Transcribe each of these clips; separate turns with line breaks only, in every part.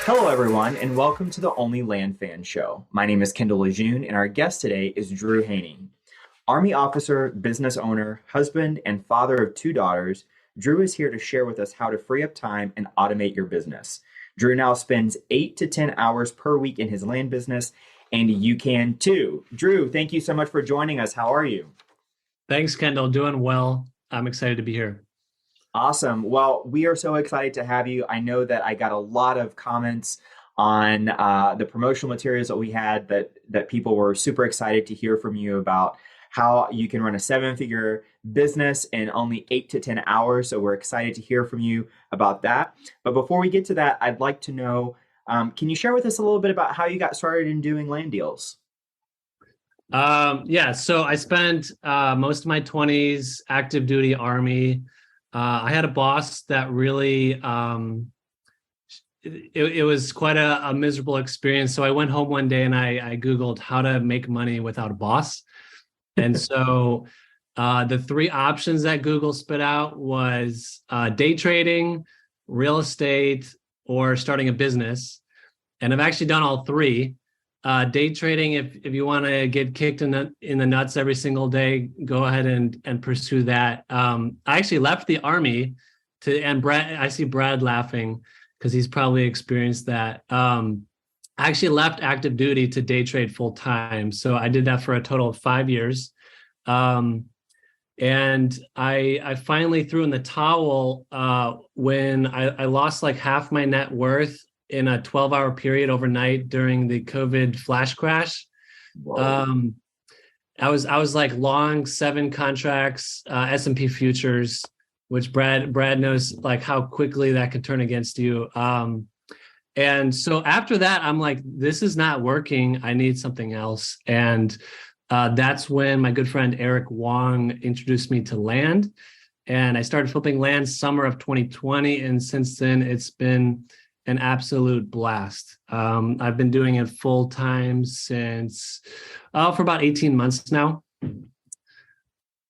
Hello, everyone, and welcome to the OnlyLandFans show. My name is Kendall Lejeune, and our guest today is Drew Haney. Army officer, business owner, husband, and father of two daughters, Drew is here to share with us how to free up time and automate your business. Drew now spends 8 to 10 hours per week in his land business, and you can too. Drew, thank you so much for joining us. How are you?
Thanks, Kendall. Doing well. I'm excited to be here.
Awesome. Well, we are so excited to have you. I know that I got a lot of comments on the promotional materials that we had that people were super excited to hear from you about how you can run a 7-figure business in only 8 to 10 hours. So we're excited to hear from you about that. But before we get to that, I'd like to know, can you share with us a little bit about how you got started in doing land deals?
So I spent most of my 20s active duty Army. I had a boss that really, it was quite a miserable experience. So I went home one day and I Googled how to make money without a boss. And so the three options that Google spit out was day trading, real estate, or starting a business. And I've actually done all three. Day trading, if you want to get kicked in the nuts every single day, go ahead and pursue that. I actually left the Army and Brad, I see Brad laughing because he's probably experienced that. I actually left active duty to day trade full time. So I did that for a total of 5 years. And I finally threw in the towel when I lost like half my net worth in a 12-hour period overnight during the COVID flash crash. I was like long 7 contracts, S&P futures, which Brad knows like how quickly that could turn against you. And so after that, I'm like, this is not working. I need something else. And that's when my good friend Eric Wong introduced me to land. And I started flipping land summer of 2020. And since then, it's been an absolute blast. I've been doing it full time since for about 18 months now.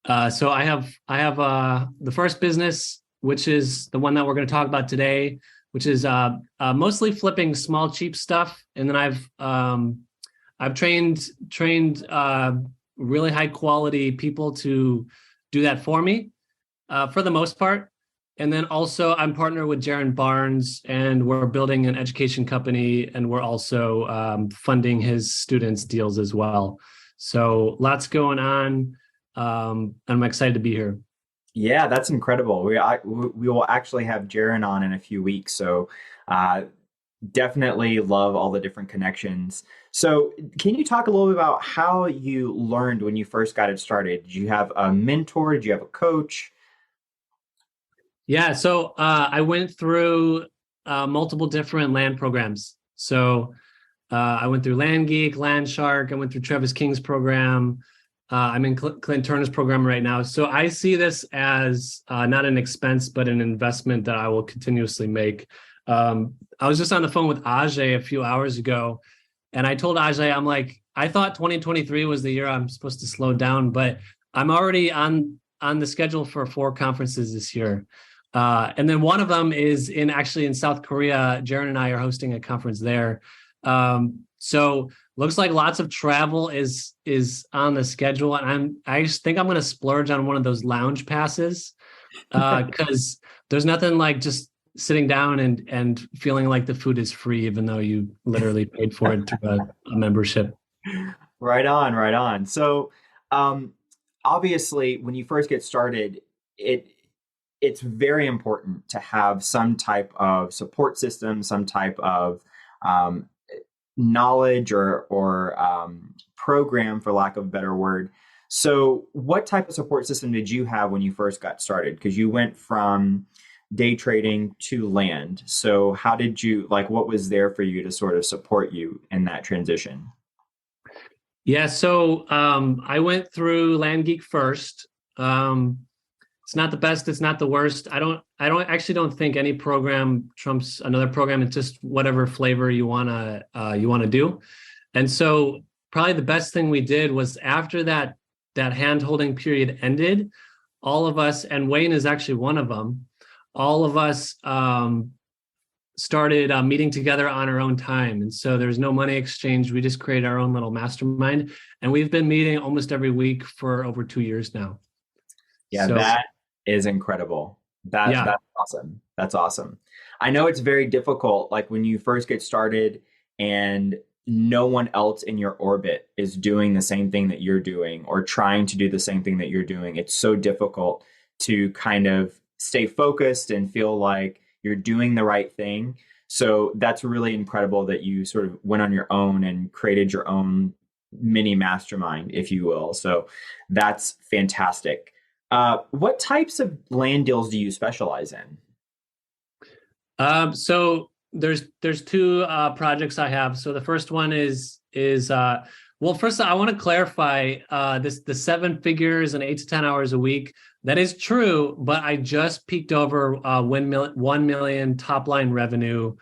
So I have the first business, which is the one that we're going to talk about today, which is mostly flipping small, cheap stuff. And then I've trained really high quality people to do that for me for the most part. And then also I'm partnered with Jaron Barnes and we're building an education company and we're also funding his students' deals as well. So lots going on. I'm excited to be here.
Yeah, that's incredible. We will actually have Jaron on in a few weeks. So definitely love all the different connections. So can you talk a little bit about how you learned when you first got it started? Did you have a mentor? Did you have a coach?
Yeah, so I went through multiple different land programs. So I went through Land Geek, Land Shark. I went through Travis King's program. I'm in Clint Turner's program right now. So I see this as not an expense, but an investment that I will continuously make. I was just on the phone with Ajay a few hours ago, and I told Ajay, I'm like, I thought 2023 was the year I'm supposed to slow down, but I'm already on the schedule for 4 conferences this year. And then one of them is actually in South Korea. Jaron and I are hosting a conference there. So looks like lots of travel is on the schedule. And I just think I'm going to splurge on one of those lounge passes because there's nothing like just sitting down and feeling like the food is free, even though you literally paid for it through a membership.
Right on, right on. So obviously when you first get started, it's very important to have some type of support system, some type of knowledge or program, for lack of a better word. So what type of support system did you have when you first got started? Because you went from day trading to land. So how did you, what was there for you to sort of support you in that transition?
Yeah, so I went through Land Geek first. It's not the best. It's not the worst. I don't think any program trumps another program. It's just whatever flavor you wanna do. And so probably the best thing we did was after that hand-holding period ended, all of us, and Wayne is actually one of them, all of us started meeting together on our own time. And so there's no money exchange. We just created our own little mastermind. And we've been meeting almost every week for over 2 years now.
Yeah,
So,
that is incredible.
yeah.
That's awesome. That's awesome. I know it's very difficult, like when you first get started and no one else in your orbit is doing the same thing that you're doing or trying to do the same thing that you're doing. It's so difficult to kind of stay focused and feel like you're doing the right thing. So that's really incredible that you sort of went on your own and created your own mini mastermind, if you will. So that's fantastic. What types of land deals do you specialize in?
So there's two projects I have. So the first one is well, first I want to clarify the 7 figures and 8 to 10 hours a week. That is true, but I just peaked over 1 million top line revenue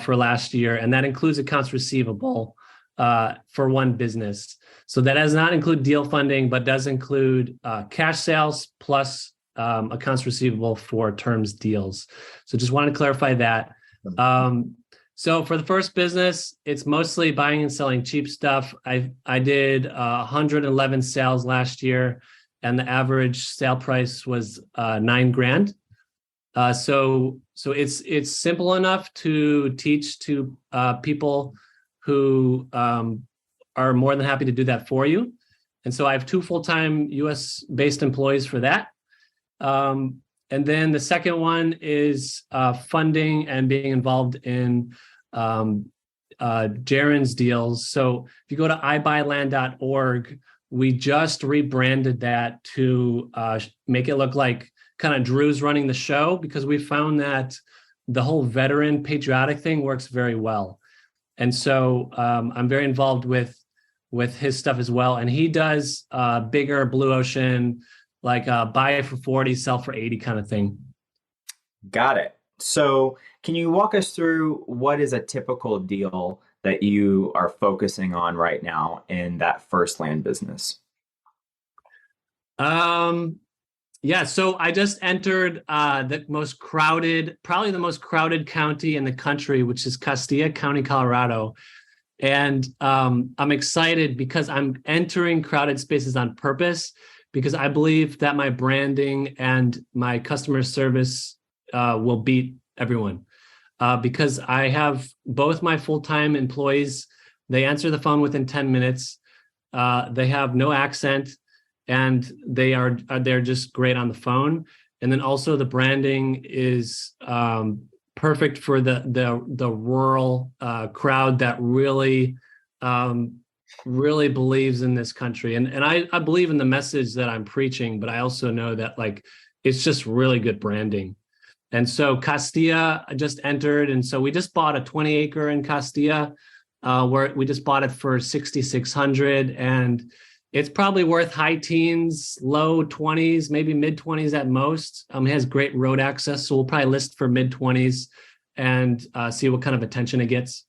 for last year, and that includes accounts receivable for one business. So that does not include deal funding, but does include cash sales plus accounts receivable for terms deals. So just wanted to clarify that. So for the first business, it's mostly buying and selling cheap stuff. I did 111 sales last year, and the average sale price was $9,000. So it's simple enough to teach to people who are more than happy to do that for you. And so I have 2 full-time US based employees for that. And then the second one is funding and being involved in Jaren's deals. So if you go to ibuyland.org, we just rebranded that to make it look like kind of Drew's running the show, because we found that the whole veteran patriotic thing works very well. And so I'm very involved with his stuff as well. And he does bigger blue ocean, like buy it for 40, sell for 80 kind of thing.
Got it. So can you walk us through what is a typical deal that you are focusing on right now in that first land business?
Yeah, so I just entered probably the most crowded county in the country, which is Castilla County, Colorado. And I'm excited because I'm entering crowded spaces on purpose, because I believe that my branding and my customer service will beat everyone. Because I have both my full-time employees, they answer the phone within 10 minutes. They have no accent, and they're just great on the phone. And then also the branding is perfect for the rural crowd that really believes in this country. And I believe in the message that I'm preaching, but I also know that like it's just really good branding. And so Castilla just entered, and so we just bought a 20-acre in Castilla, where we just bought it for $6,600, and it's probably worth high teens, low 20s, maybe mid 20s at most. It has great road access, so we'll probably list for mid 20s and see what kind of attention it gets.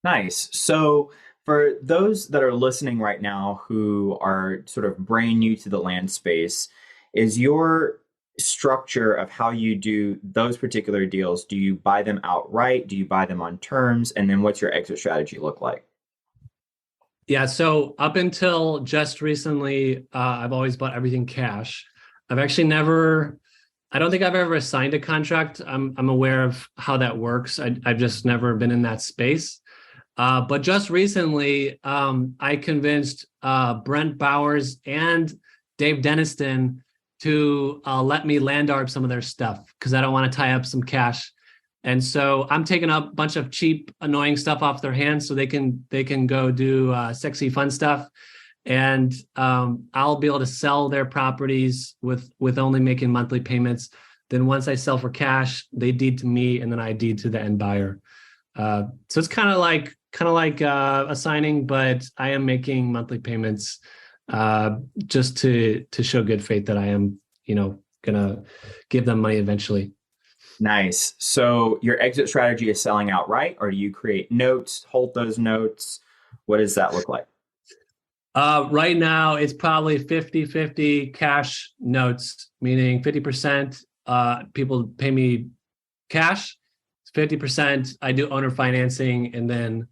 Nice. So for those that are listening right now who are sort of brand new to the land space, is your structure of how you do those particular deals, do you buy them outright? Do you buy them on terms? And then what's your exit strategy look like?
Yeah, so up until just recently, I've always bought everything cash. I've actually I don't think I've ever signed a contract. I'm aware of how that works. I've just never been in that space. But just recently, I convinced Brent Bowers and Dave Deniston to let me land arb some of their stuff, because I don't want to tie up some cash. And so I'm taking up a bunch of cheap, annoying stuff off their hands so they can go do sexy, fun stuff. And I'll be able to sell their properties with only making monthly payments. Then once I sell for cash, they deed to me, and then I deed to the end buyer. So it's kind of like a signing, but I am making monthly payments just to show good faith that I am, gonna give them money eventually.
Nice. So your exit strategy is selling outright, or do you create notes, hold those notes? What does that look like?
Right now, it's probably 50-50 cash notes, meaning 50% people pay me cash, 50% I do owner financing, and then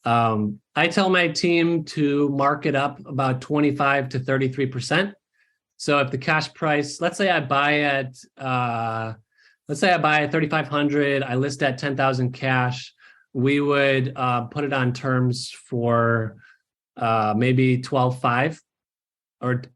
I tell my team to mark it up about 25 to 33%. So if the cash price, let's say I buy at 3,500, I list at 10,000 cash, we would put it on terms for maybe 12.5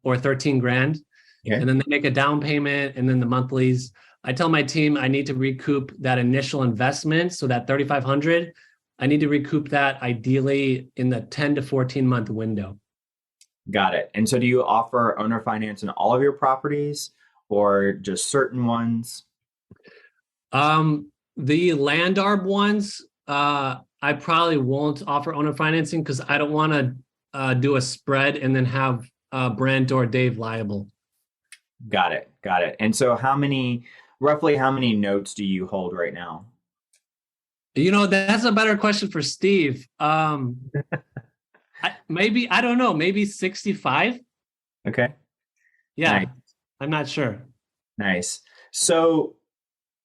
or 13 grand.
Okay.
And then they make a down payment, and then the monthlies. I tell my team I need to recoup that initial investment. So that 3,500, I need to recoup that ideally in the 10 to 14 month window.
Got it. And so do you offer owner finance in all of your properties or just certain ones?
The land arb ones, I probably won't offer owner financing because I don't want to do a spread and then have Brent or Dave liable.
Got it. Got it. And so roughly how many notes do you hold right now?
That's a better question for Steve. Maybe, I don't know, maybe 65.
Okay.
Yeah,
nice.
I'm not sure.
Nice. So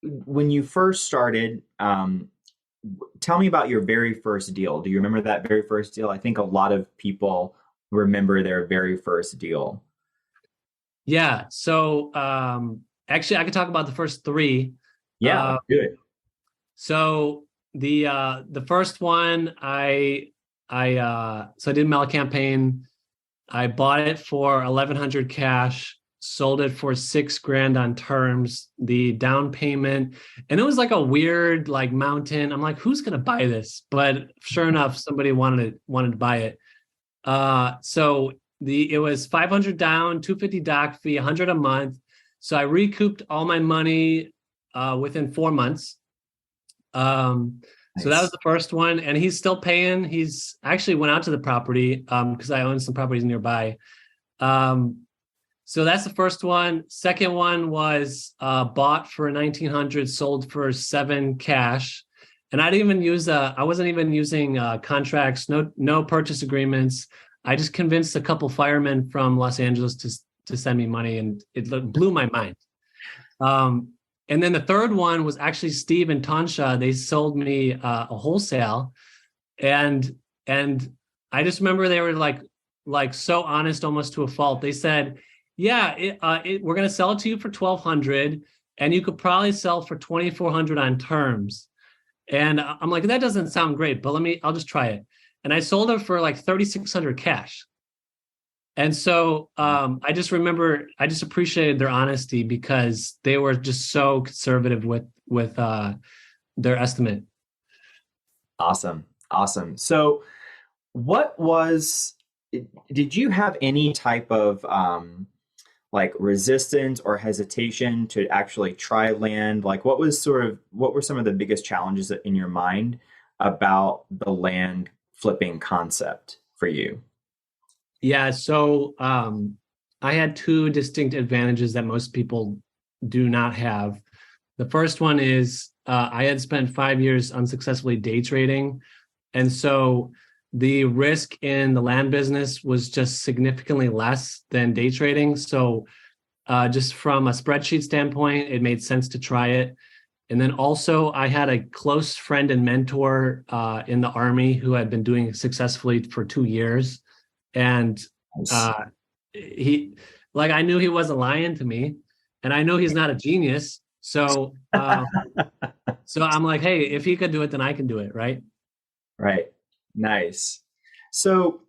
when you first started, tell me about your very first deal. Do you remember that very first deal? I think a lot of people remember their very first deal.
Yeah. So actually, I could talk about the first three.
Yeah, let's do it.
So the first one, I did mail campaign. I bought it for 1,100 cash, sold it for $6,000 on terms. The down payment, and it was like a weird like mountain. I'm like, who's gonna buy this? But sure enough, somebody wanted to buy it. So it was 500 down, 250 doc fee, 100 a month. So I recouped all my money within 4 months. So that was the first one, and he's still paying. He's actually went out to the property because I own some properties nearby. So that's the first one. Second one was bought for 1,900, sold for $7,000 cash, and I wasn't even using contracts, no purchase agreements. I just convinced a couple firemen from Los Angeles to send me money, and it blew my mind. And then the third one was actually Steve and Tansha. They sold me a wholesale, and I just remember they were like so honest, almost to a fault. They said, "Yeah, we're going to sell it to you for 1,200, and you could probably sell for 2,400 on terms." And I'm like, that doesn't sound great, but I'll just try it. And I sold it for like 3,600 cash. And so I just appreciated their honesty because they were just so conservative with their estimate.
Awesome. So did you have any type of like resistance or hesitation to actually try land? Like what were some of the biggest challenges in your mind about the land flipping concept for you?
Yeah, so I had two distinct advantages that most people do not have. The first one is I had spent 5 years unsuccessfully day trading. And so the risk in the land business was just significantly less than day trading. So just from a spreadsheet standpoint, it made sense to try it. And then also I had a close friend and mentor in the Army who had been doing it successfully for 2 years. And I knew he wasn't lying to me, and I know he's not a genius. So so I'm like, hey, if he could do it, then I can do it, right?
Right. Nice. So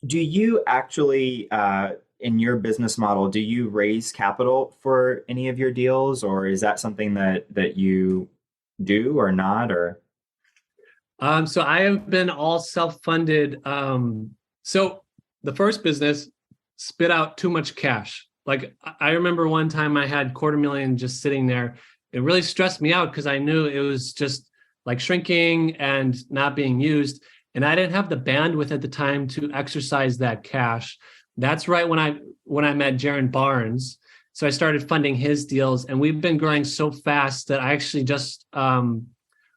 do you actually in your business model, do you raise capital for any of your deals, or is that something that you do or not, or?
So I have been all self-funded. So the first business spit out too much cash. Like I remember one time I had $250,000 just sitting there. It really stressed me out because I knew it was just like shrinking and not being used. And I didn't have the bandwidth at the time to exercise that cash. That's right when I met Jaron Barnes. So I started funding his deals, and we've been growing so fast that I actually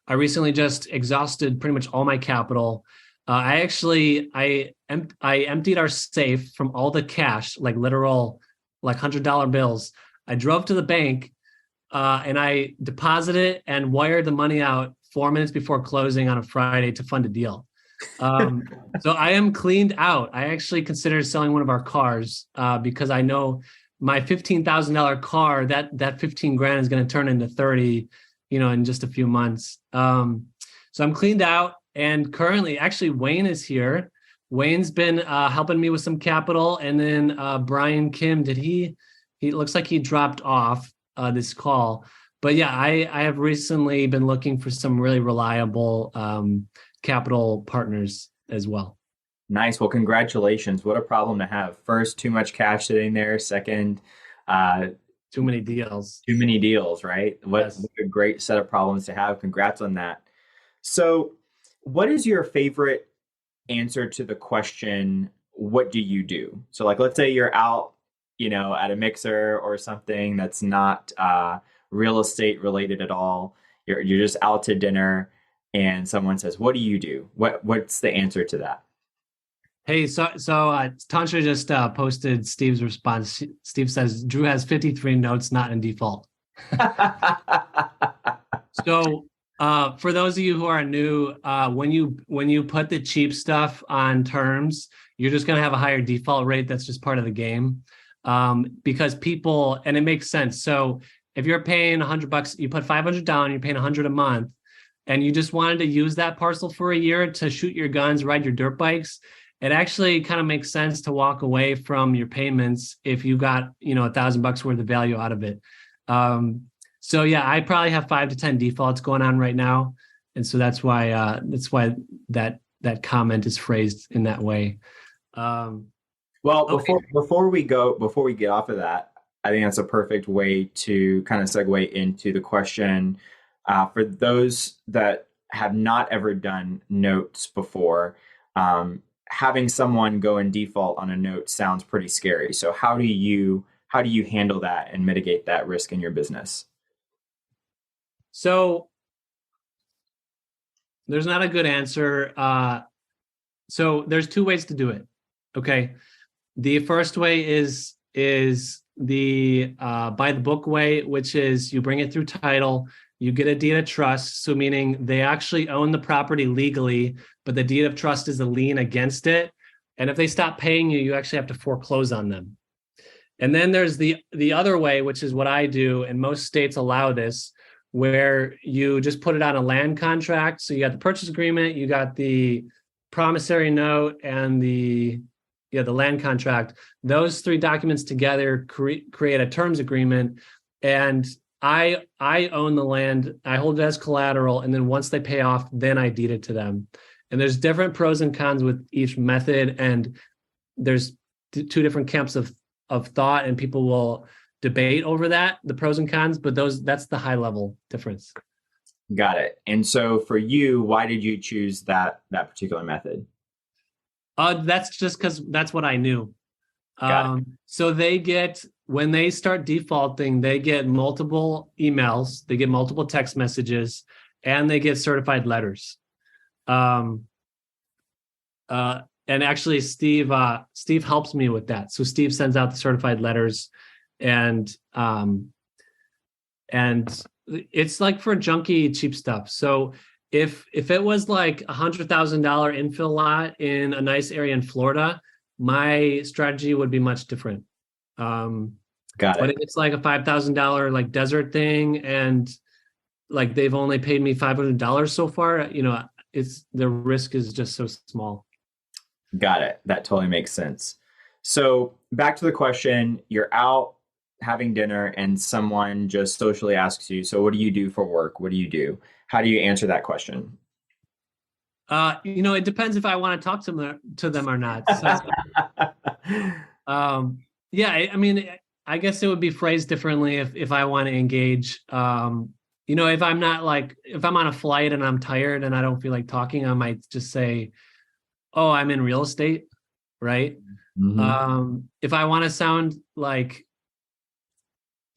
I recently just exhausted pretty much all my capital. I emptied our safe from all the cash, like literal, like $100 bills. I drove to the bank, and I deposited it and wired the money out 4 minutes before closing on a Friday to fund a deal. So I am cleaned out. I actually considered selling one of our cars because I know my $15,000 car, that 15 grand is going to turn into 30, in just a few months. So I'm cleaned out, and currently, actually, Wayne is here. Wayne's been helping me with some capital, and then Brian Kim, he looks like he dropped off this call. But yeah, I have recently been looking for some really reliable capital partners as well.
Nice. Well, congratulations. What a problem to have. First, too much cash sitting there. Second,
too many deals.
Too many deals, right? What a great set of problems to have. Congrats on that. So, what is your favorite answer to the question, what do you do? So, like, let's say you're out, at a mixer or something that's not real estate related at all. You're just out to dinner, and someone says, "What do you do?" What's the answer to that?
Hey, so Tantra just posted Steve's response. Steve says Drew has 53 notes not in default. So for those of you who are new, when you put the cheap stuff on terms, you're just going to have a higher default rate. That's just part of the game, because people, and it makes sense. So if you're paying $100, you put 500 down, you're paying 100 a month, and you just wanted to use that parcel for a year to shoot your guns, ride your dirt bikes, it actually kind of makes sense to walk away from your payments if you got, $1,000 worth of value out of it. So yeah, I probably have 5 to 10 defaults going on right now. And so that's why that comment is phrased in that way.
Well, before we get off of that, I think that's a perfect way to kind of segue into the question. For those that have not ever done notes before, having someone go in default on a note sounds pretty scary. So how do you handle that and mitigate that risk in your business?
So there's not a good answer. So there's two ways to do it. Okay. The first way is the by the book way, which is you bring it through title, you get a deed of trust. So meaning they actually own the property legally, but the deed of trust is a lien against it. And if they stop paying you, you actually have to foreclose on them. And then there's the other way, which is what I do, and most states allow this, where you just put it on a land contract. So you got the purchase agreement, you got the promissory note, and the land contract. Those three documents together create a terms agreement. And I own the land, I hold it as collateral, and then once they pay off, then I deed it to them. And there's different pros and cons with each method, and there's two different camps of thought, and people will debate over the pros and cons, but that's the high level difference.
Got it. And so for you, why did you choose that particular method?
That's just because that's what I knew.
Got it.
So when they start defaulting, they get multiple emails, they get multiple text messages, and they get certified letters. And actually Steve helps me with that. So Steve sends out the certified letters, and it's like for junky cheap stuff. So if it was like $100,000 infill lot in a nice area in Florida, my strategy would be much different.
Got it.
But if it's like a $5,000 like desert thing, and like they've only paid me $500 so far, it's the risk is just so small.
Got it. That totally makes sense. So back to the question, you're out having dinner and someone just socially asks you, so what do you do for work? What do you do? How do you answer that question?
It depends if I want to talk to them or not. So, I mean, I guess it would be phrased differently if I want to engage. If I'm on a flight and I'm tired and I don't feel like talking, I might just say, "Oh, I'm in real estate," right? Mm-hmm. If I want to sound like,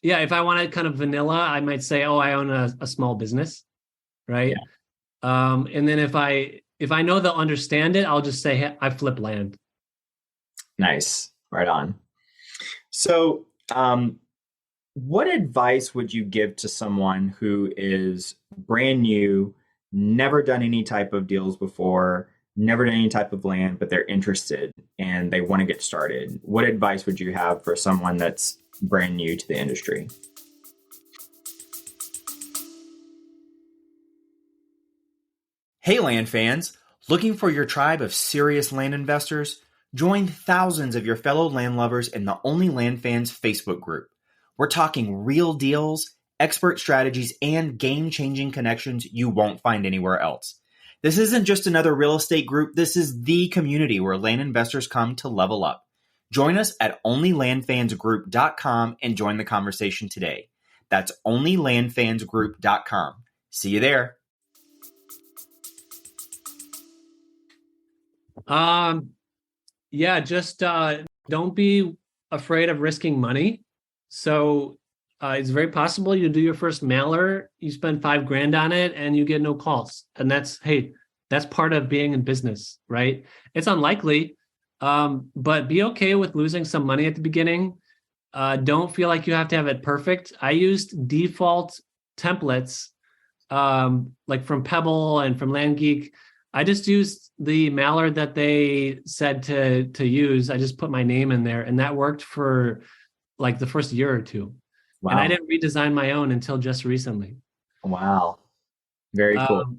if I want to kind of vanilla, I might say, "Oh, I own a small business," right? Yeah. And then if I know they'll understand it, I'll just say, "Hey, I flip land."
Nice, right on. So What advice would you give to someone who is brand new, never done any type of deals before, never done any type of land, but they're interested and they want to get started? What advice would you have for someone that's brand new to the industry? Hey, land fans! Looking for your tribe of serious land investors? Join thousands of your fellow land lovers in the Only Land Fans Facebook group. We're talking real deals, expert strategies, and game-changing connections you won't find anywhere else. This isn't just another real estate group. This is the community where land investors come to level up. Join us at OnlyLandFansGroup.com and join the conversation today. That's OnlyLandFansGroup.com. See you there.
Yeah, just don't be afraid of risking money. So it's very possible you do your first mailer, you spend $5,000 on it, and you get no calls. And that's part of being in business, right? It's unlikely, but be okay with losing some money at the beginning. Don't feel like you have to have it perfect. I used default templates, like from Pebble and from LandGeek. I just used the mailer that they said to use. I just put my name in there, and that worked for like the first year or two. Wow. And I didn't redesign my own until just recently.
Wow. Very cool.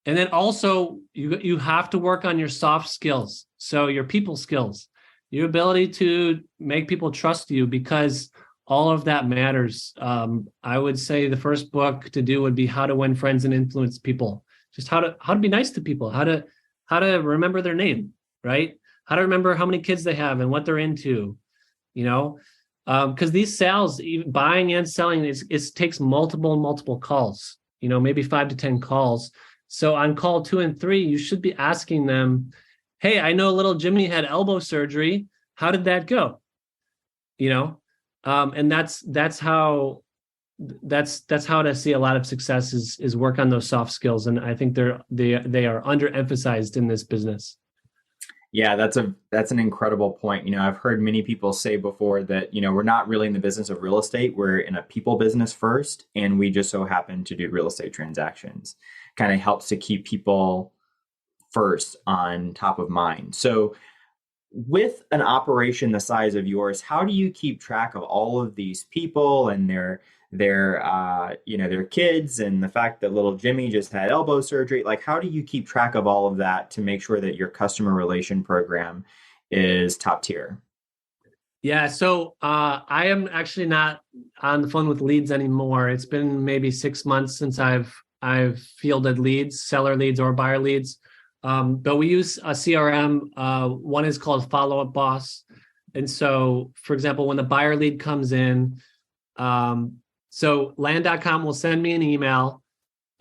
And then also you have to work on your soft skills. So your people skills, your ability to make people trust you, because all of that matters. I would say the first book to do would be How to Win Friends and Influence People. Just how to be nice to people, how to remember their name, right? How to remember how many kids they have and what they're into, because these sales, even buying and selling, it takes multiple calls, maybe 5 to 10 calls. So on call 2 and 3, you should be asking them, hey, I know little Jimmy had elbow surgery. How did that go? And that's how to see a lot of success is work on those soft skills. And I think they are underemphasized in this business.
Yeah, that's an incredible point. I've heard many people say before that, we're not really in the business of real estate. We're in a people business first, and we just so happen to do real estate transactions. Kind of helps to keep people first on top of mind. So with an operation the size of yours, how do you keep track of all of these people and their kids, and the fact that little Jimmy just had elbow surgery? Like, how do you keep track of all of that to make sure that your customer relation program is top tier?
Yeah, so I am actually not on the phone with leads anymore. It's been maybe 6 months since I've fielded leads, seller leads or buyer leads. But we use a CRM. One is called Follow Up Boss. And so, for example, when the buyer lead comes in, so land.com will send me an email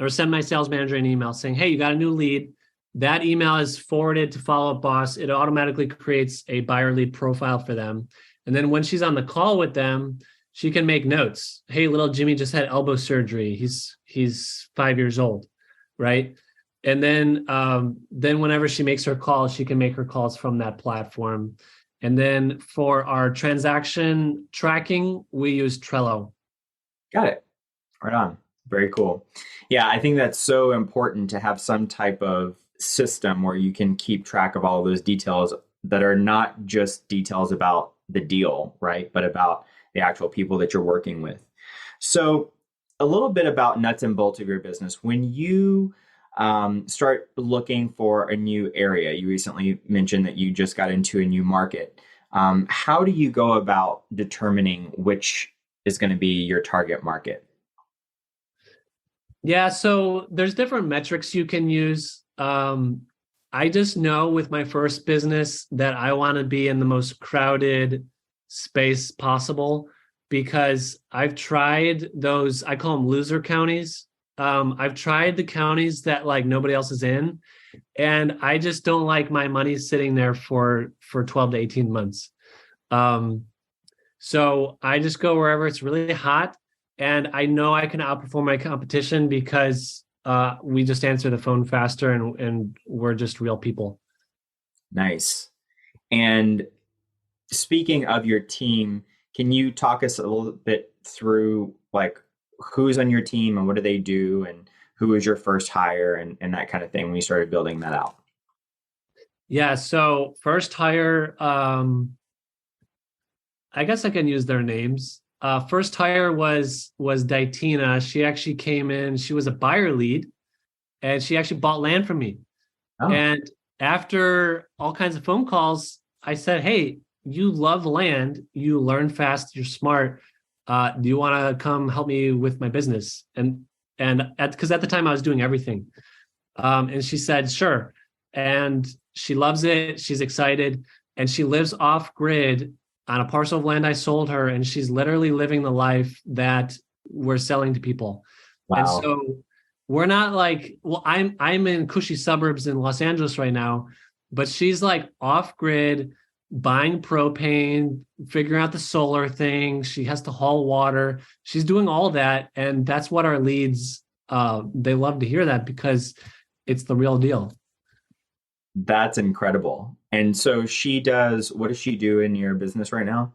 or send my sales manager an email saying, hey, you got a new lead. That email is forwarded to Follow Up Boss. It automatically creates a buyer lead profile for them. And then when she's on the call with them, she can make notes. Hey, little Jimmy just had elbow surgery. He's 5 years old, right? And then whenever she makes her calls, she can make her calls from that platform. And then for our transaction tracking, we use Trello.
Got it. Right on. Very cool. Yeah, I think that's so important to have some type of system where you can keep track of all of those details that are not just details about the deal, right? But about the actual people that you're working with. So a little bit about nuts and bolts of your business. When you start looking for a new area, you recently mentioned that you just got into a new market. How do you go about determining which is going to be your target market?
Yeah, so there's different metrics you can use. I just know with my first business that I want to be in the most crowded space possible, because I've tried those, I call them loser counties. I've tried the counties that like nobody else is in, and I just don't like my money sitting there for 12 to 18 months. So I just go wherever it's really hot, and I know I can outperform my competition because we just answer the phone faster, and we're just real people.
Nice. And speaking of your team, Can you talk us a little bit through like who's on your team and what do they do and who was your first hire and that kind of thing when you started building that out?
Yeah. So first hire, I guess I can use their names. First hire was Daitina. She actually came in. She was a buyer lead, and she actually bought land from me.
Oh,
And after all kinds of phone calls, I said, "Hey, you love land. You learn fast. You're smart. Do you want to come help me with my business?" And because at the time I was doing everything, and she said, "Sure." And she loves it. She's excited, and she lives off grid on a parcel of land I sold her, and she's literally living the life that we're selling to people. And
wow.
so we're not like, well, I'm in cushy suburbs in Los Angeles right now, but she's like off grid, buying propane, figuring out the solar thing. She has to haul water. She's doing all that, and that's what our leads they love to hear that because it's the real deal.
That's incredible. And so what does she do in your business right now?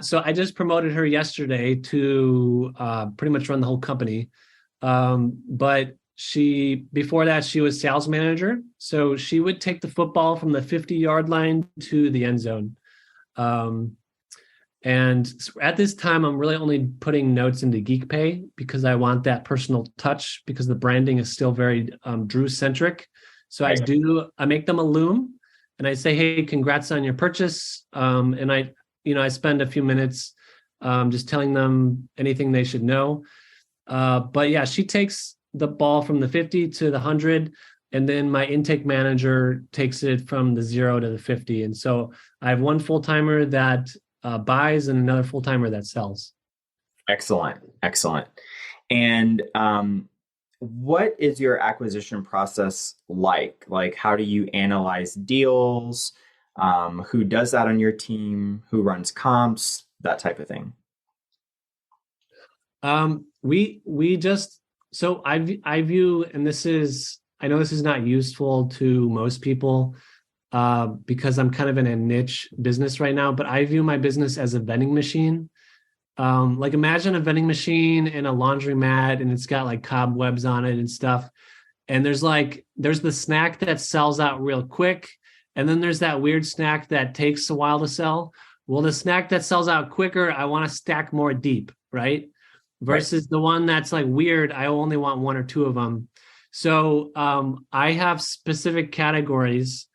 So I just promoted her yesterday to pretty much run the whole company. But before that, she was sales manager. So she would take the football from the 50-yard line to the end zone. Um, and at this time, I'm really only putting notes into GeekPay because I want that personal touch because the branding is still very Drew centric. So
Right.
I make them a loom and I say, "Hey, congrats on your purchase." And I spend a few minutes just telling them anything they should know. But yeah, she takes the ball from the 50 to the 100, and then my intake manager takes it from the 0 to the 50. And so I have one full-timer that buys and another full-timer that sells.
Excellent. Excellent. And what is your acquisition process like? Like, how do you analyze deals? Who does that on your team? Who runs comps? That type of thing.
We just so I view, and I know this is not useful to most people because I'm kind of in a niche business right now, but I view my business as a vending machine. Like imagine a vending machine and a laundromat, and it's got like cobwebs on it and stuff. And there's the snack that sells out real quick, and then there's that weird snack that takes a while to sell. Well, the snack that sells out quicker, I want to stack more deep, right?
Right.
Versus the one that's like weird, I only want one or two of them. So I have specific categories,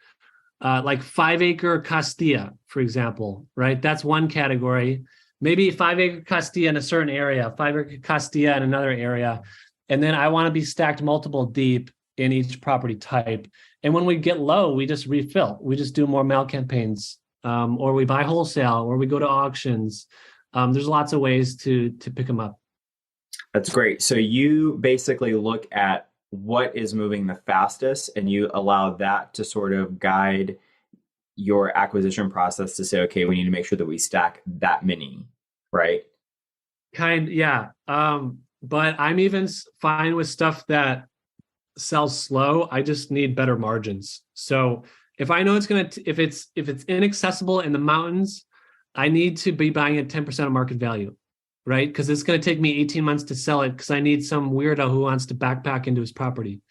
like 5 acre Castilla, for example, right? That's one category. Maybe 5 acre Castilla in a certain area, 5 acre Castilla in another area. And then I want to be stacked multiple deep in each property type. And when we get low, we just refill. We just do more mail campaigns, or we buy wholesale, or we go to auctions. There's lots of ways to pick them up.
That's great. So you basically look at what is moving the fastest and you allow that to sort of guide your acquisition process to say, okay, we need to make sure that we stack that many, right?
Yeah. But I'm even fine with stuff that sells slow. I just need better margins. So if I know if it's inaccessible in the mountains, I need to be buying at 10% of market value, right? Because it's going to take me 18 months to sell it because I need some weirdo who wants to backpack into his property,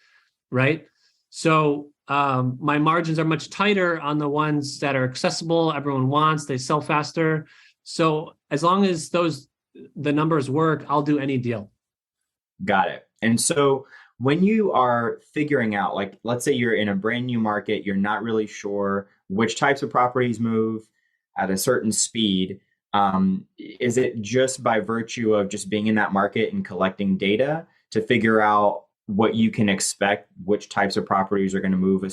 right? So my margins are much tighter on the ones that are accessible, everyone wants, they sell faster. So as long as the numbers work, I'll do any deal.
Got it. And so when you are figuring out, like, let's say you're in a brand new market, you're not really sure which types of properties move at a certain speed. Is it just by virtue of just being in that market and collecting data to figure out what you can expect, which types of properties are going to move in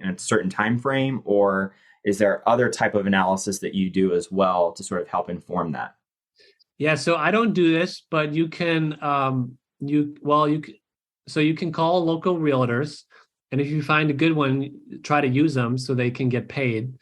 a certain time frame, or is there other type of analysis that you do as well to sort of help inform that?
Yeah, so I don't do this, but you can you can call local realtors, and if you find a good one, try to use them so they can get paid.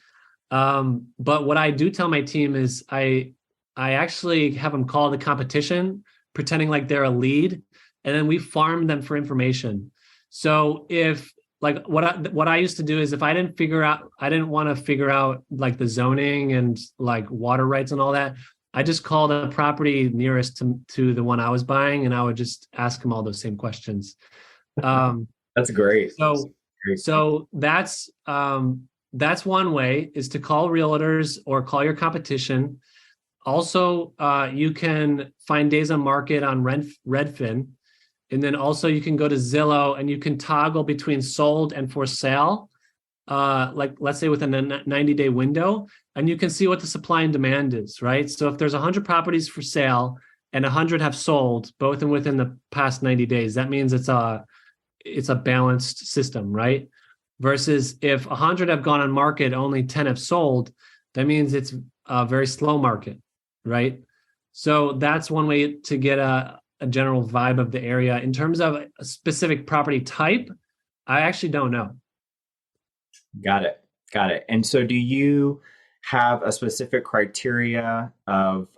But what I do tell my team is I actually have them call the competition, pretending like they're a lead, and then we farm them for information. So if like what I used to do is if I didn't want to figure out like the zoning and like water rights and all that, I just called a property nearest to the one I was buying, and I would just ask them all those same questions. Um,
That's great.
so
Great.
so that's one way, is to call realtors or call your competition. Also, you can find days on market on Redfin. And then also you can go to Zillow and you can toggle between sold and for sale, like let's say within a 90-day window, and you can see what the supply and demand is, right? So if there's 100 properties for sale and 100 have sold, both within the past 90 days, that means it's a balanced system, right? Versus if 100 have gone on market, only 10 have sold, that means it's a very slow market, right? So that's one way to get a general vibe of the area. In terms of a specific property type, I actually don't know.
Got it. Got it. And so do you have a specific criteria of,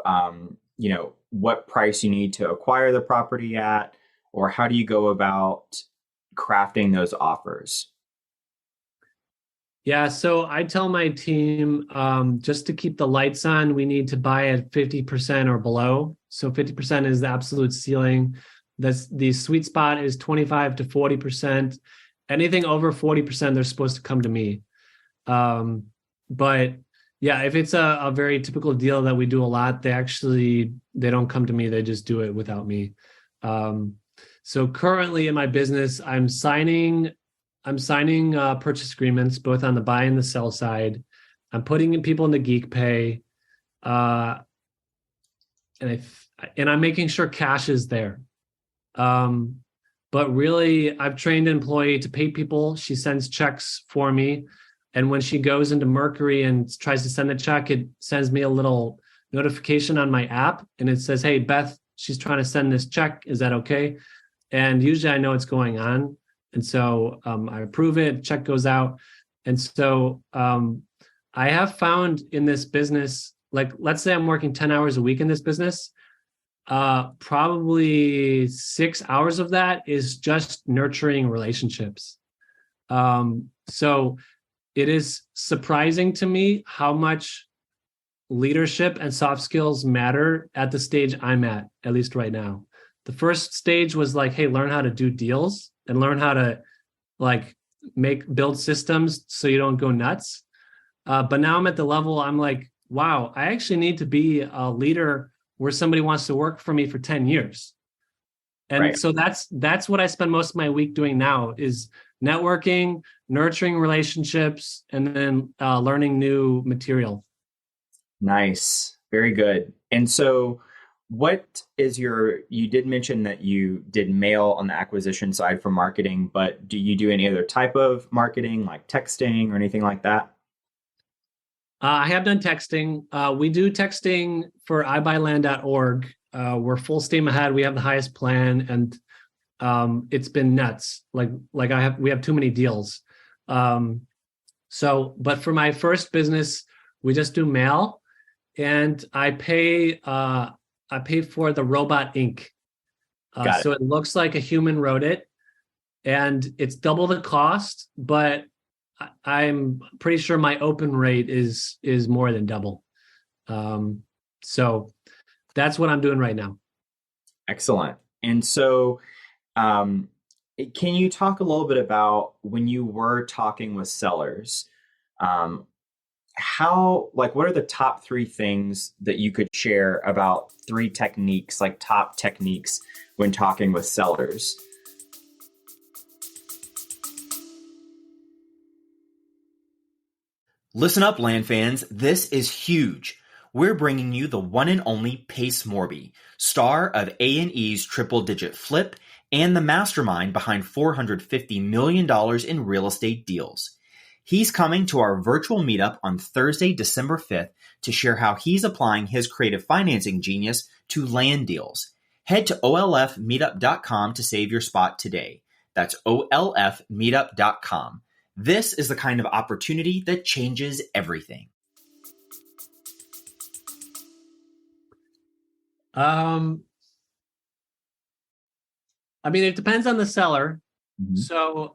what price you need to acquire the property at, or how do you go about crafting those offers?
Yeah, so I tell my team, just to keep the lights on, we need to buy at 50% or below. So 50% is the absolute ceiling. That's the sweet spot is 25 to 40%. Anything over 40%, they're supposed to come to me. But yeah, if it's a very typical deal that we do a lot, they don't come to me. They just do it without me. So currently in my business, I'm signing purchase agreements both on the buy and the sell side. I'm putting in people into Geek Pay, and I'm making sure cash is there. But really, I've trained an employee to pay people. She sends checks for me, and when she goes into Mercury and tries to send a check, it sends me a little notification on my app, and it says, "Hey, Beth, she's trying to send this check. Is that okay?" And usually, I know what's going on. And so I approve it, check goes out. And so I have found in this business, like let's say I'm working 10 hours a week in this business, probably 6 hours of that is just nurturing relationships. So it is surprising to me how much leadership and soft skills matter at the stage I'm at least right now. The first stage was like, hey, learn how to do deals and learn how to like build systems so you don't go nuts. But now I'm at the level I'm like, wow, I actually need to be a leader where somebody wants to work for me for 10 years. And
Right.
so that's what I spend most of my week doing now is networking, nurturing relationships, and then learning new material.
Nice. Very good. And so you did mention that you did mail on the acquisition side for marketing, but do you do any other type of marketing like texting or anything like that?
I have done texting. We do texting for ibuyland.org. We're full steam ahead. We have the highest plan, and it's been nuts. Like we have too many deals. But for my first business, we just do mail, and I pay for the robot ink. So it looks like a human wrote it, and it's double the cost, but I'm pretty sure my open rate is more than double. So that's what I'm doing right now.
Excellent. And so, can you talk a little bit about when you were talking with sellers? What are the top three things that you could share about three techniques, like top techniques when talking with sellers?
Listen up, land fans. This is huge. We're bringing you the one and only Pace Morby, star of A&E's Triple Digit Flip and the mastermind behind $450 million in real estate deals. He's coming to our virtual meetup on Thursday, December 5th to share how he's applying his creative financing genius to land deals. Head to olfmeetup.com to save your spot today. That's olfmeetup.com. This is the kind of opportunity that changes everything.
I mean, it depends on the seller.
Mm-hmm.
So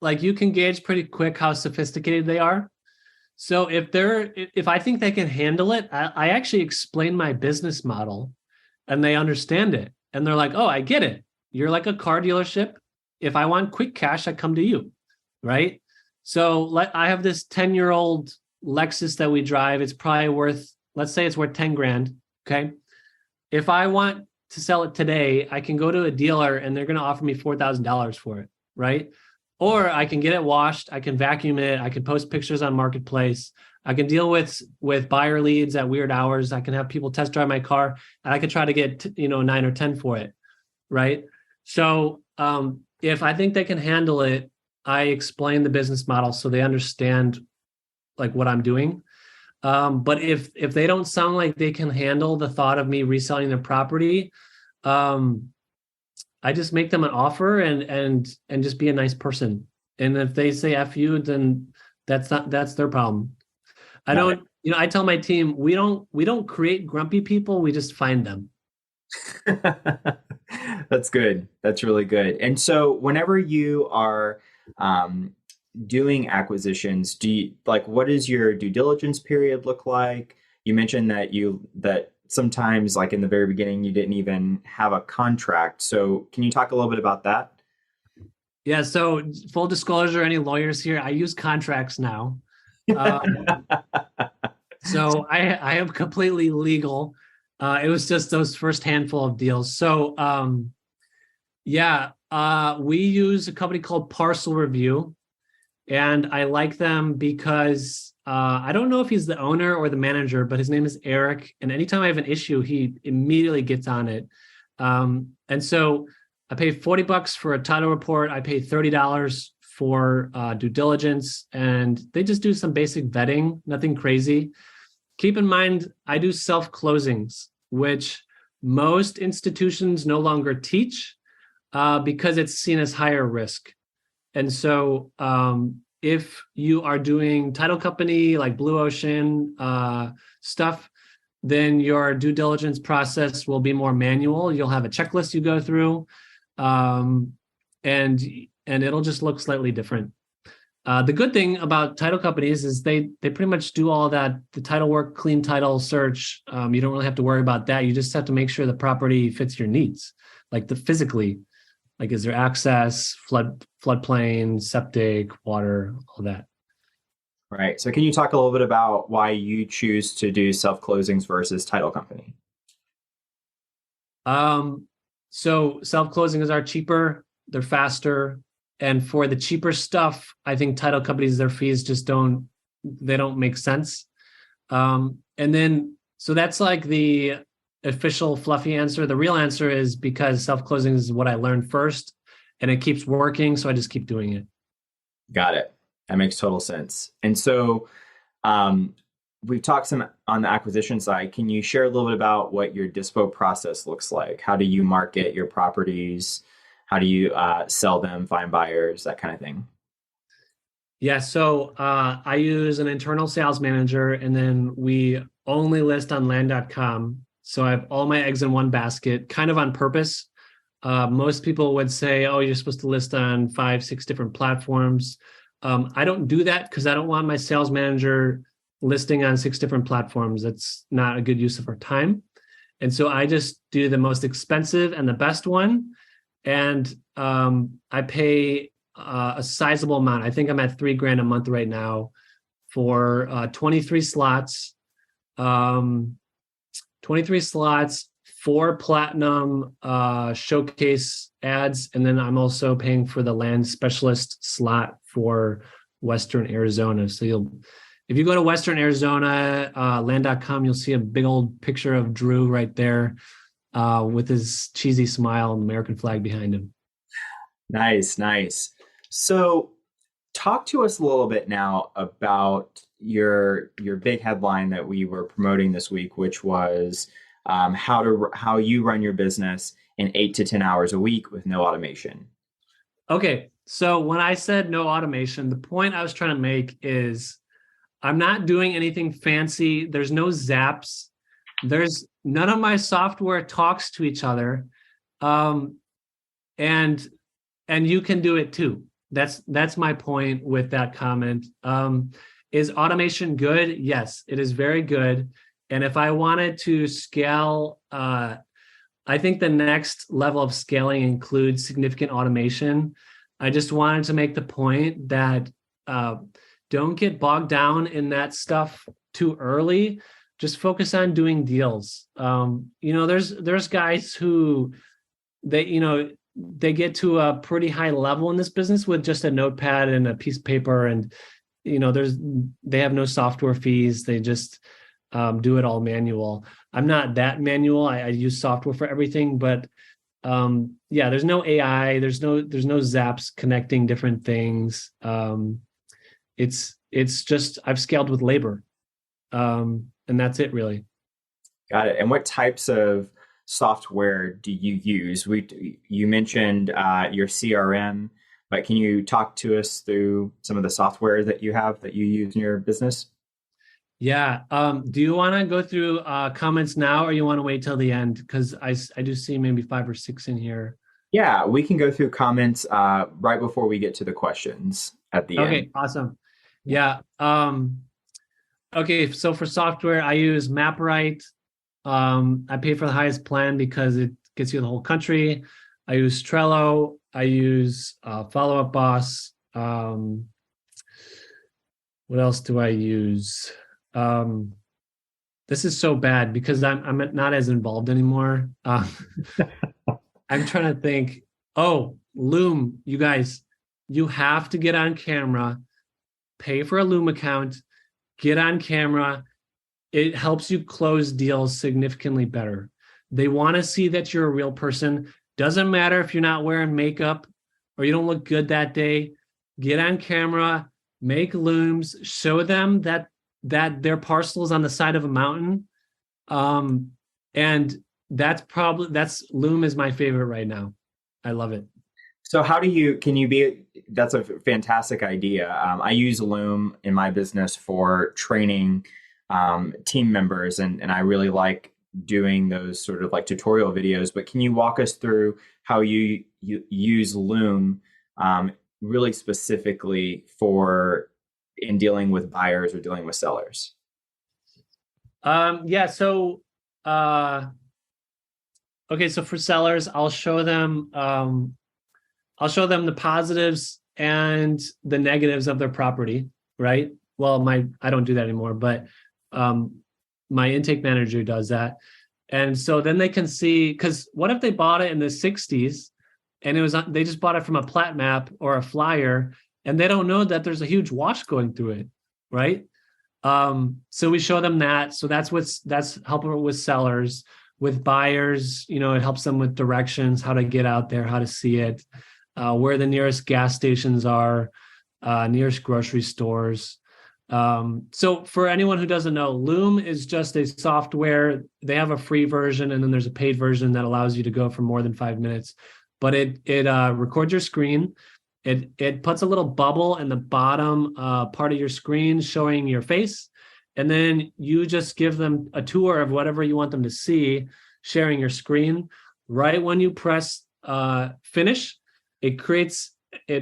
like you can gauge pretty quick how sophisticated they are. So if I think they can handle it, I actually explain my business model and they understand it. And they're like, oh, I get it. You're like a car dealership. If I want quick cash, I come to you. Right. So I have this 10-year-old Lexus that we drive. It's probably worth, let's say it's worth 10 grand. Okay. If I want to sell it today, I can go to a dealer and they're going to offer me $4,000 for it. Right. Or I can get it washed. I can vacuum it. I can post pictures on Marketplace. I can deal with buyer leads at weird hours. I can have people test drive my car and I can try to get, 9 or 10 for it. Right. So if I think they can handle it, I explain the business model so they understand like what I'm doing. But if they don't sound like they can handle the thought of me reselling their property, I just make them an offer and just be a nice person. And if they say F you, then that's their problem. I tell my team, we don't create grumpy people, we just find them.
That's good. That's really good. And so whenever you are doing acquisitions, what does your due diligence period look like? You mentioned that sometimes, like in the very beginning, you didn't even have a contract. So can you talk a little bit about that?
Yeah. So full disclosure, any lawyers here, I use contracts now. So I am completely legal. It was just those first handful of deals. So we use a company called Parcel Review, and I like them because I don't know if he's the owner or the manager, but his name is Eric. And anytime I have an issue, he immediately gets on it. And so I pay $40 for a title report. I pay $30 for due diligence, and they just do some basic vetting, nothing crazy. Keep in mind, I do self-closings, which most institutions no longer teach because it's seen as higher risk. And so if you are doing title company like Blue Ocean stuff, then your due diligence process will be more manual. You'll have a checklist you go through, and it'll just look slightly different. The good thing about title companies is they pretty much do all that, the title work, clean title search. You don't really have to worry about that. You just have to make sure the property fits your needs, like physically, like is there access, floodplain, septic, water, all that.
Right. So can you talk a little bit about why you choose to do self-closings versus title company?
So self-closings are cheaper, they're faster. And for the cheaper stuff, I think title companies, their fees just don't make sense. And then, so that's like the official fluffy answer. The real answer is because self-closing is what I learned first and it keeps working. So I just keep doing it.
Got it. That makes total sense. And so we've talked some on the acquisition side. Can you share a little bit about what your dispo process looks like? How do you market your properties? How do you sell them, find buyers, that kind of thing?
Yeah, so I use an internal sales manager, and then we only list on land.com. So I have all my eggs in one basket, kind of on purpose. Most people would say, oh, you're supposed to list on 5-6 different platforms. I don't do that because I don't want my sales manager listing on 6 different platforms. That's not a good use of our time. And so I just do the most expensive and the best one. And I pay a sizable amount. I think I'm at $3,000 a month right now for 23 slots. 23 slots, 4 platinum showcase ads, and then I'm also paying for the land specialist slot for Western Arizona. So if you go to Western Arizona, land.com, you'll see a big old picture of Drew right there. With his cheesy smile and American flag behind him.
Nice. So talk to us a little bit now about your big headline that we were promoting this week, which was how you run your business in 8 to 10 hours a week with no automation.
Okay. So when I said no automation, the point I was trying to make is I'm not doing anything fancy. There's no zaps. There's none of my software talks to each other. And you can do it too. That's my point with that comment. Is automation good? Yes, it is very good. And if I wanted to scale, I think the next level of scaling includes significant automation. I just wanted to make the point that don't get bogged down in that stuff too early. Just focus on doing deals. There's guys who they get to a pretty high level in this business with just a notepad and a piece of paper, and they have no software fees. They just do it all manual. I'm not that manual. I use software for everything, but there's no AI. There's no zaps connecting different things. It's just I've scaled with labor, and that's it really.
Got it. And what types of software do you use? You mentioned your CRM, but can you talk to us through some of the software that you use in your business?
Yeah. Do you want to go through comments now, or you want to wait till the end? Because I do see maybe 5 or 6 in here.
Yeah, we can go through comments right before we get to the questions at the end.
Okay, awesome. Yeah. Okay, so for software, I use MapRight. I pay for the highest plan because it gets you the whole country. I use Trello. I use Follow Up Boss. What else do I use? This is so bad because I'm not as involved anymore. I'm trying to think. Oh, Loom, you guys, you have to get on camera, pay for a Loom account, get on camera. It helps you close deals significantly better. They want to see that you're a real person. Doesn't matter if you're not wearing makeup or you don't look good that day. Get on camera, make looms, show them that their parcel is on the side of a mountain. And that's Loom is my favorite right now. I love it.
So that's a fantastic idea. I use Loom in my business for training team members, and I really like doing those sort of like tutorial videos. But can you walk us through how you use Loom really specifically in dealing with buyers or dealing with sellers?
So for sellers, I'll show them the positives and the negatives of their property, right? Well, I don't do that anymore, but my intake manager does that. And so then they can see, because what if they bought it in the 60s and they just bought it from a plat map or a flyer, and they don't know that there's a huge wash going through it, right? So we show them that. So that's helping with sellers. With buyers, it helps them with directions, how to get out there, how to see it, where the nearest gas stations are, nearest grocery stores. So for anyone who doesn't know, Loom is just a software. They have a free version, and then there's a paid version that allows you to go for more than 5 minutes. But it records your screen. It puts a little bubble in the bottom part of your screen showing your face. And then you just give them a tour of whatever you want them to see, sharing your screen. Right when you press finish, it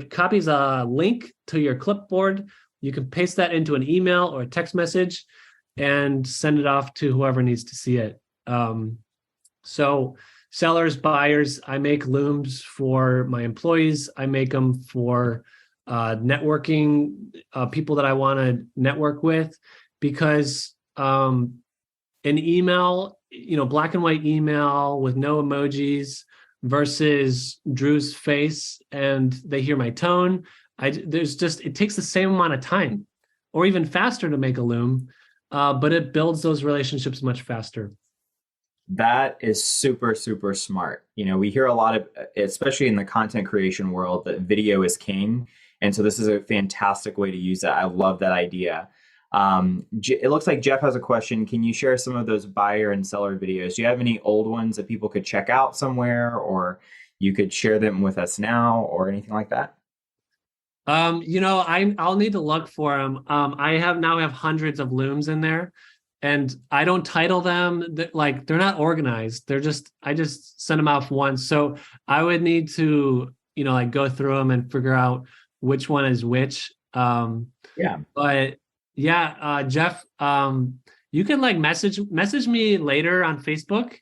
copies a link to your clipboard. You can paste that into an email or a text message and send it off to whoever needs to see it. So sellers, buyers, I make looms for my employees. I make them for networking, people that I want to network with. Because an email, black and white email with no emojis versus Drew's face and they hear my tone, it takes the same amount of time or even faster to make a loom, but it builds those relationships much faster.
That is super, super smart. We hear a lot of, especially in the content creation world, that video is king. And so this is a fantastic way to use that. I love that idea. It looks like Jeff has a question. Can you share some of those buyer and seller videos? Do you have any old ones that people could check out somewhere, or you could share them with us now or anything like that?
I'll need to look for them. I have hundreds of looms in there, and I don't title them. They're not organized. I just send them out once. So I would need to, go through them and figure out which one is which.
Yeah.
But yeah, Jeff, you can like message me later on Facebook,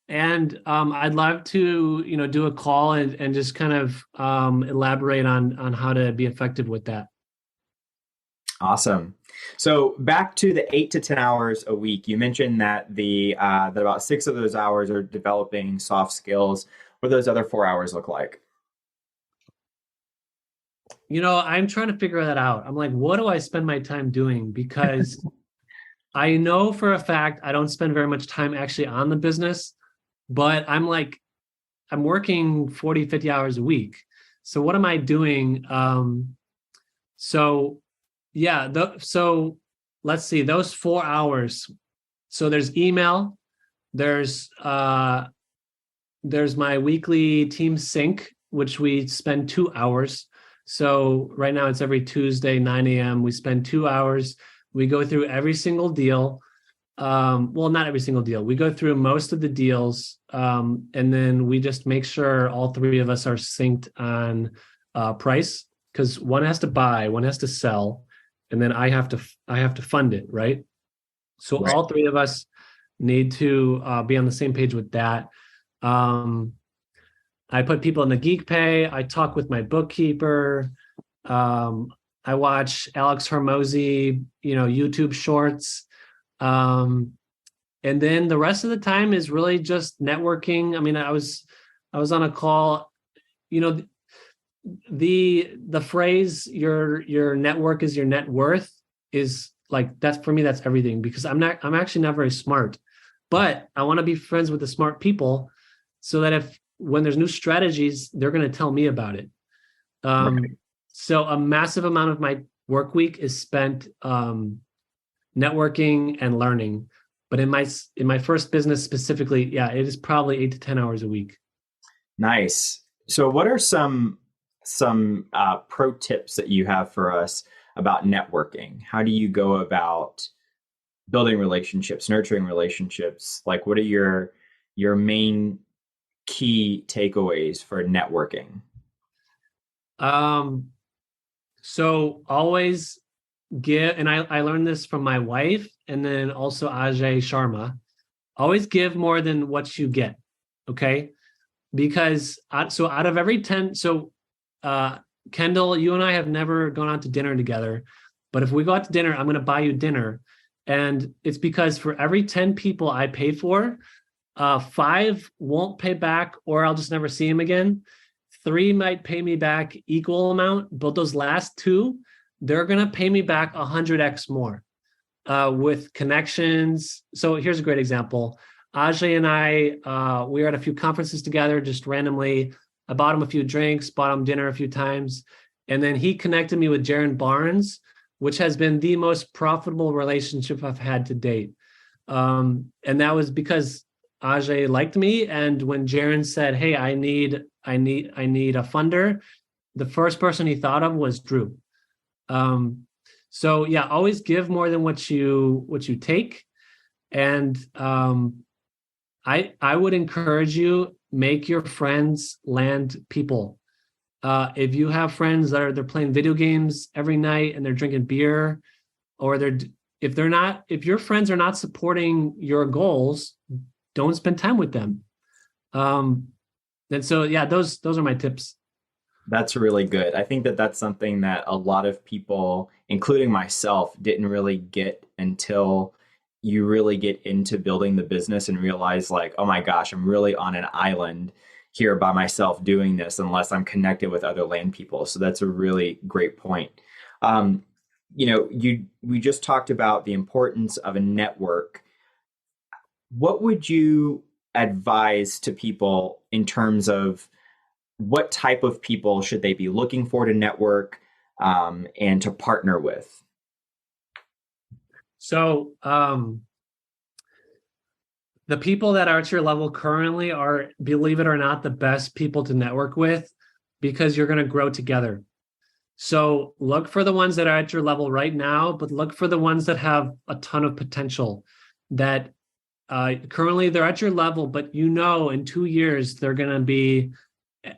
and I'd love to, do a call and just kind of elaborate on how to be effective with that.
Awesome. So back to the 8 to 10 hours a week, you mentioned that that about 6 of those hours are developing soft skills. What do those other 4 hours look like?
I'm trying to figure that out. I'm like, what do I spend my time doing? Because I know for a fact I don't spend very much time actually on the business, but I'm working 40, 50 hours a week. So what am I doing? So let's see, those 4 hours. So there's email, there's my weekly team sync, which we spend 2 hours. So right now it's every Tuesday, 9 a.m. We spend 2 hours. We go through every single deal. Well, not every single deal. We go through most of the deals. And then we just make sure all 3 of us are synced on price, because one has to buy, one has to sell, and then I have to fund it, right? So
Right.
all 3 of us need to be on the same page with that. I put people in the Geek Pay. I talk with my bookkeeper. I watch Alex Hormozy, YouTube shorts. And then the rest of the time is really just networking. I mean, I was on a call, the phrase your network is your net worth is like, that's for me, that's everything, because I'm actually not very smart, but I want to be friends with the smart people so that when there's new strategies, they're going to tell me about it.
Right.
So a massive amount of my work week is spent networking and learning. But in my first business specifically, yeah, it is probably 8 to 10 hours a week.
Nice. So what are some pro tips that you have for us about networking? How do you go about building relationships, nurturing relationships? Like, what are your main key takeaways for networking?
So always give, and I learned this from my wife and then also Ajay Sharma, always give more than what you get. Okay. Because out of every 10, Kendall, you and I have never gone out to dinner together, but if we go out to dinner, I'm going to buy you dinner. And it's because for every 10 people I pay for, 5 won't pay back, or I'll just never see him again. 3 might pay me back equal amount, but those last 2, they're going to pay me back 100x more with connections. So here's a great example. Ajay and I, we were at a few conferences together, just randomly. I bought him a few drinks, bought him dinner a few times. And then he connected me with Jaron Barnes, which has been the most profitable relationship I've had to date. And that was because Ajay liked me. And when Jaron said, "Hey, I need a funder," the first person he thought of was Drew. So yeah, always give more than what you take. And I would encourage you, make your friends land people. If you have friends that they're playing video games every night and they're drinking beer, or if your friends are not supporting your goals, don't spend time with them. And so, yeah, those are my tips.
That's really good. I think that that's something that a lot of people, including myself, didn't really get until you really get into building the business and realize, like, oh my gosh, I'm really on an island here by myself doing this unless I'm connected with other land people. So that's a really great point. We just talked about the importance of a network. What would you advise to people in terms of what type of people should they be looking for to network and to partner with?
So the people that are at your level currently are, believe it or not, the best people to network with, because you're going to grow together. So look for the ones that are at your level right now, but look for the ones that have a ton of potential, that currently they're at your level, but in 2 years, they're going to be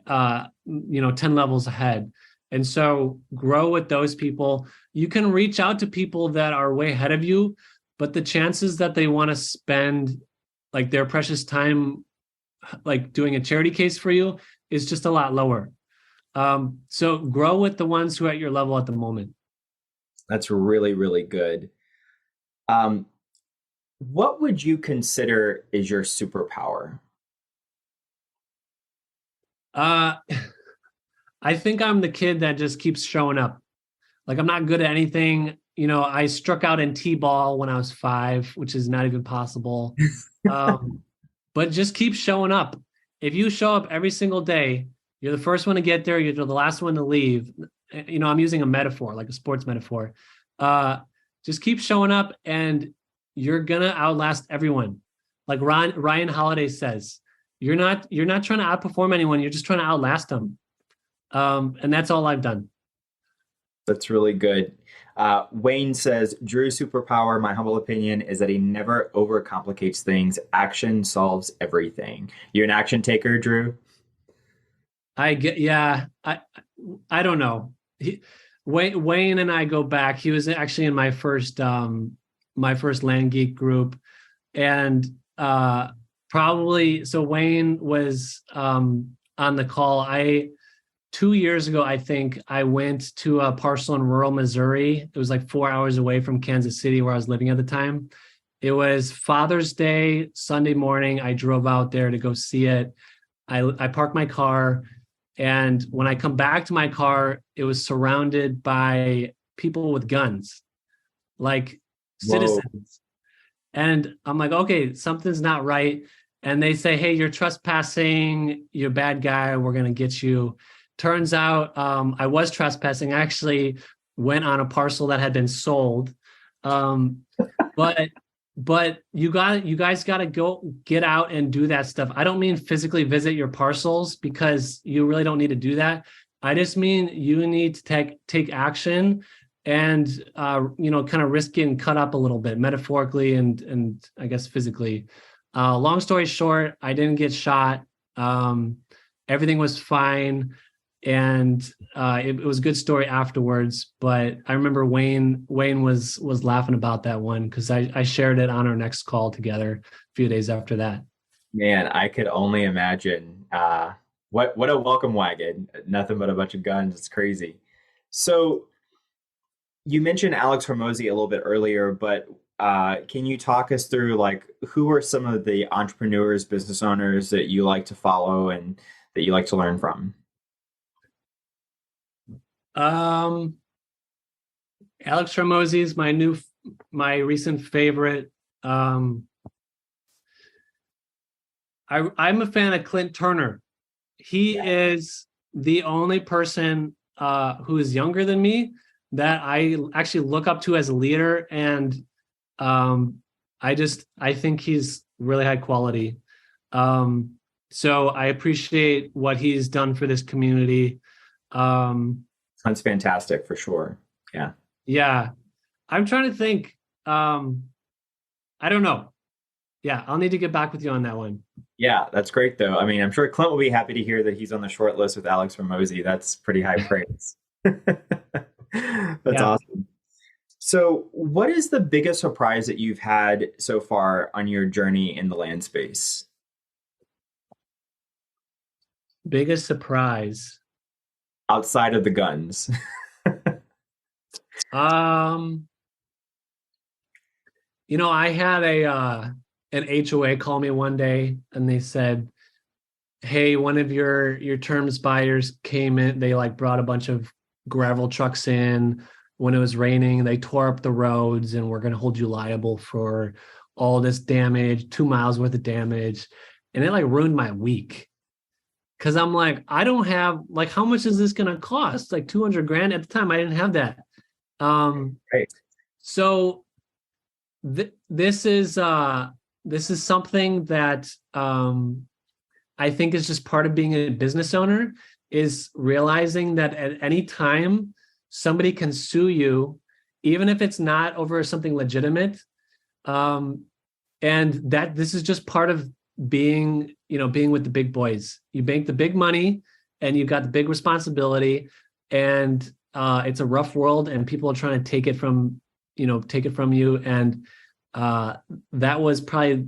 10 levels ahead. And so grow with those people. You can reach out to people that are way ahead of you, but the chances that they want to spend like their precious time like doing a charity case for you is just a lot lower. So grow with the ones who are at your level at the moment.
That's really, really good. What would you consider is your superpower?
I think I'm the kid that just keeps showing up. Like I'm not good at anything. You know, I struck out in T-ball when I was 5, which is not even possible. But just keep showing up. If you show up every single day, you're the first one to get there, you're the last one to leave. You know, I'm using a metaphor, like a sports metaphor. Just keep showing up and you're gonna outlast everyone. Like Ryan Holiday says, you're not trying to outperform anyone, you're just trying to outlast them. And that's all I've done.
That's really good. Wayne says, Drew's superpower, my humble opinion, is that he never overcomplicates things. Action solves everything. You an action taker, Drew?
I don't know. Wayne and I go back. He was actually in my first Land Geek group, and so Wayne was on the call. 2 years ago, I think I went to a parcel in rural Missouri. It was like 4 hours away from Kansas City, where I was living at the time. It was Father's Day, Sunday morning. I drove out there to go see it. I parked my car, and when I come back to my car, it was surrounded by people with guns, like citizens. Whoa. And I'm like, okay, something's not right. And they say, hey, you're trespassing. You're a bad guy. We're going to get you. Turns out I was trespassing. I actually went on a parcel that had been sold. But you guys got to go get out and do that stuff. I don't mean physically visit your parcels, because you really don't need to do that. I just mean you need to take action and kind of risk getting cut up a little bit, metaphorically and I guess physically. Long story short, I didn't get shot. Everything was fine. And it was a good story afterwards, but I remember Wayne was laughing about that one because I shared it on our next call together a few days after that.
Man, I could only imagine. What a welcome wagon! Nothing but a bunch of guns. It's crazy. So you mentioned Alex Hormozi a little bit earlier, but can you talk us through like who are some of the entrepreneurs, business owners that you like to follow and that you like to learn from?
Alex Hormozi is my recent favorite. I'm a fan of Clint Turner. He is the only person who is younger than me that I actually look up to as a leader, and I think he's really high quality. So I appreciate what he's done for this community.
That's fantastic for sure. Yeah.
Yeah. I'm trying to think. I don't know. Yeah, I'll need to get back with you on that one.
Yeah, that's great though. I mean, I'm sure Clint will be happy to hear that he's on the short list with Alex Hormozi. That's pretty high praise. That's awesome. So what is the biggest surprise that you've had so far on your journey in the land space?
Biggest surprise?
Outside of the guns.
I had an HOA call me one day, and they said, hey, one of your terms buyers came in. They brought a bunch of gravel trucks in when it was raining. They tore up the roads, and we're going to hold you liable for all this damage, 2 miles worth of damage. And it ruined my week. Cause I'm like, I don't have how much is this going to cost? $200,000 at the time. I didn't have that.
Right.
So this is something that I think is just part of being a business owner, is realizing that at any time somebody can sue you, even if it's not over something legitimate. And that this is just part of being with the big boys. You make the big money and you've got the big responsibility. and it's a rough world, and people are trying to take it from you. And that was probably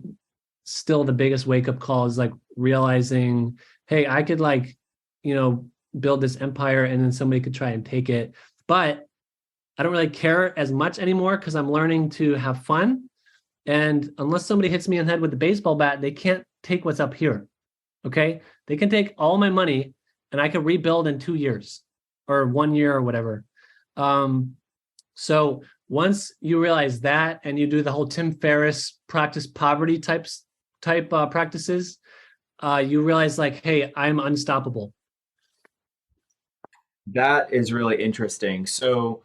still the biggest wake up call, is like realizing, hey, I could build this empire, and then somebody could try and take it. But I don't really care as much anymore, because I'm learning to have fun. And unless somebody hits me in the head with a baseball bat, they can't take what's up here. Okay. They can take all my money, and I can rebuild in 2 years or 1 year or whatever. So once you realize that, and you do the whole Tim Ferriss practice poverty type practices, you realize like, hey, I'm unstoppable.
That is really interesting. So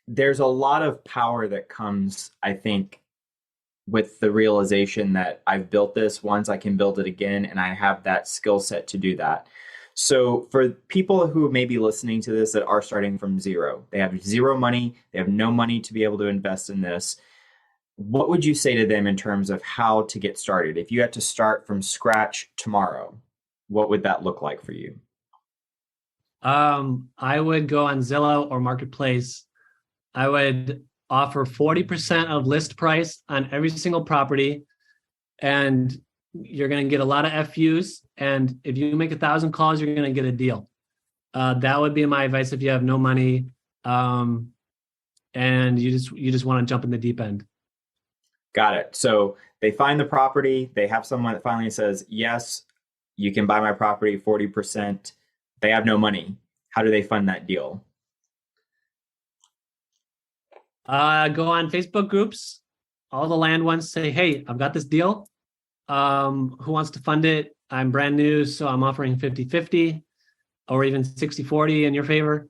there's a lot of power that comes, I think, with the realization that I've built this once, I can build it again, and I have that skill set to do that. So for people who may be listening to this that are starting from zero, they have zero money, they have no money to be able to invest in this, what would you say to them in terms of how to get started? If you had to start from scratch tomorrow, what would that look like for you?
I would go on Zillow or Marketplace. I would offer 40% of list price on every single property, and you're going to get a lot of FUs. And if you make 1,000 calls, you're going to get a deal. That would be my advice if you have no money, and you just want to jump in the deep end.
Got it. So they find the property, they have someone that finally says, yes, you can buy my property 40%. They have no money. How do they fund that deal?
Go on Facebook groups, all the land ones, say, hey, I've got this deal. Who wants to fund it? I'm brand new, so I'm offering 50-50 or even 60-40 in your favor.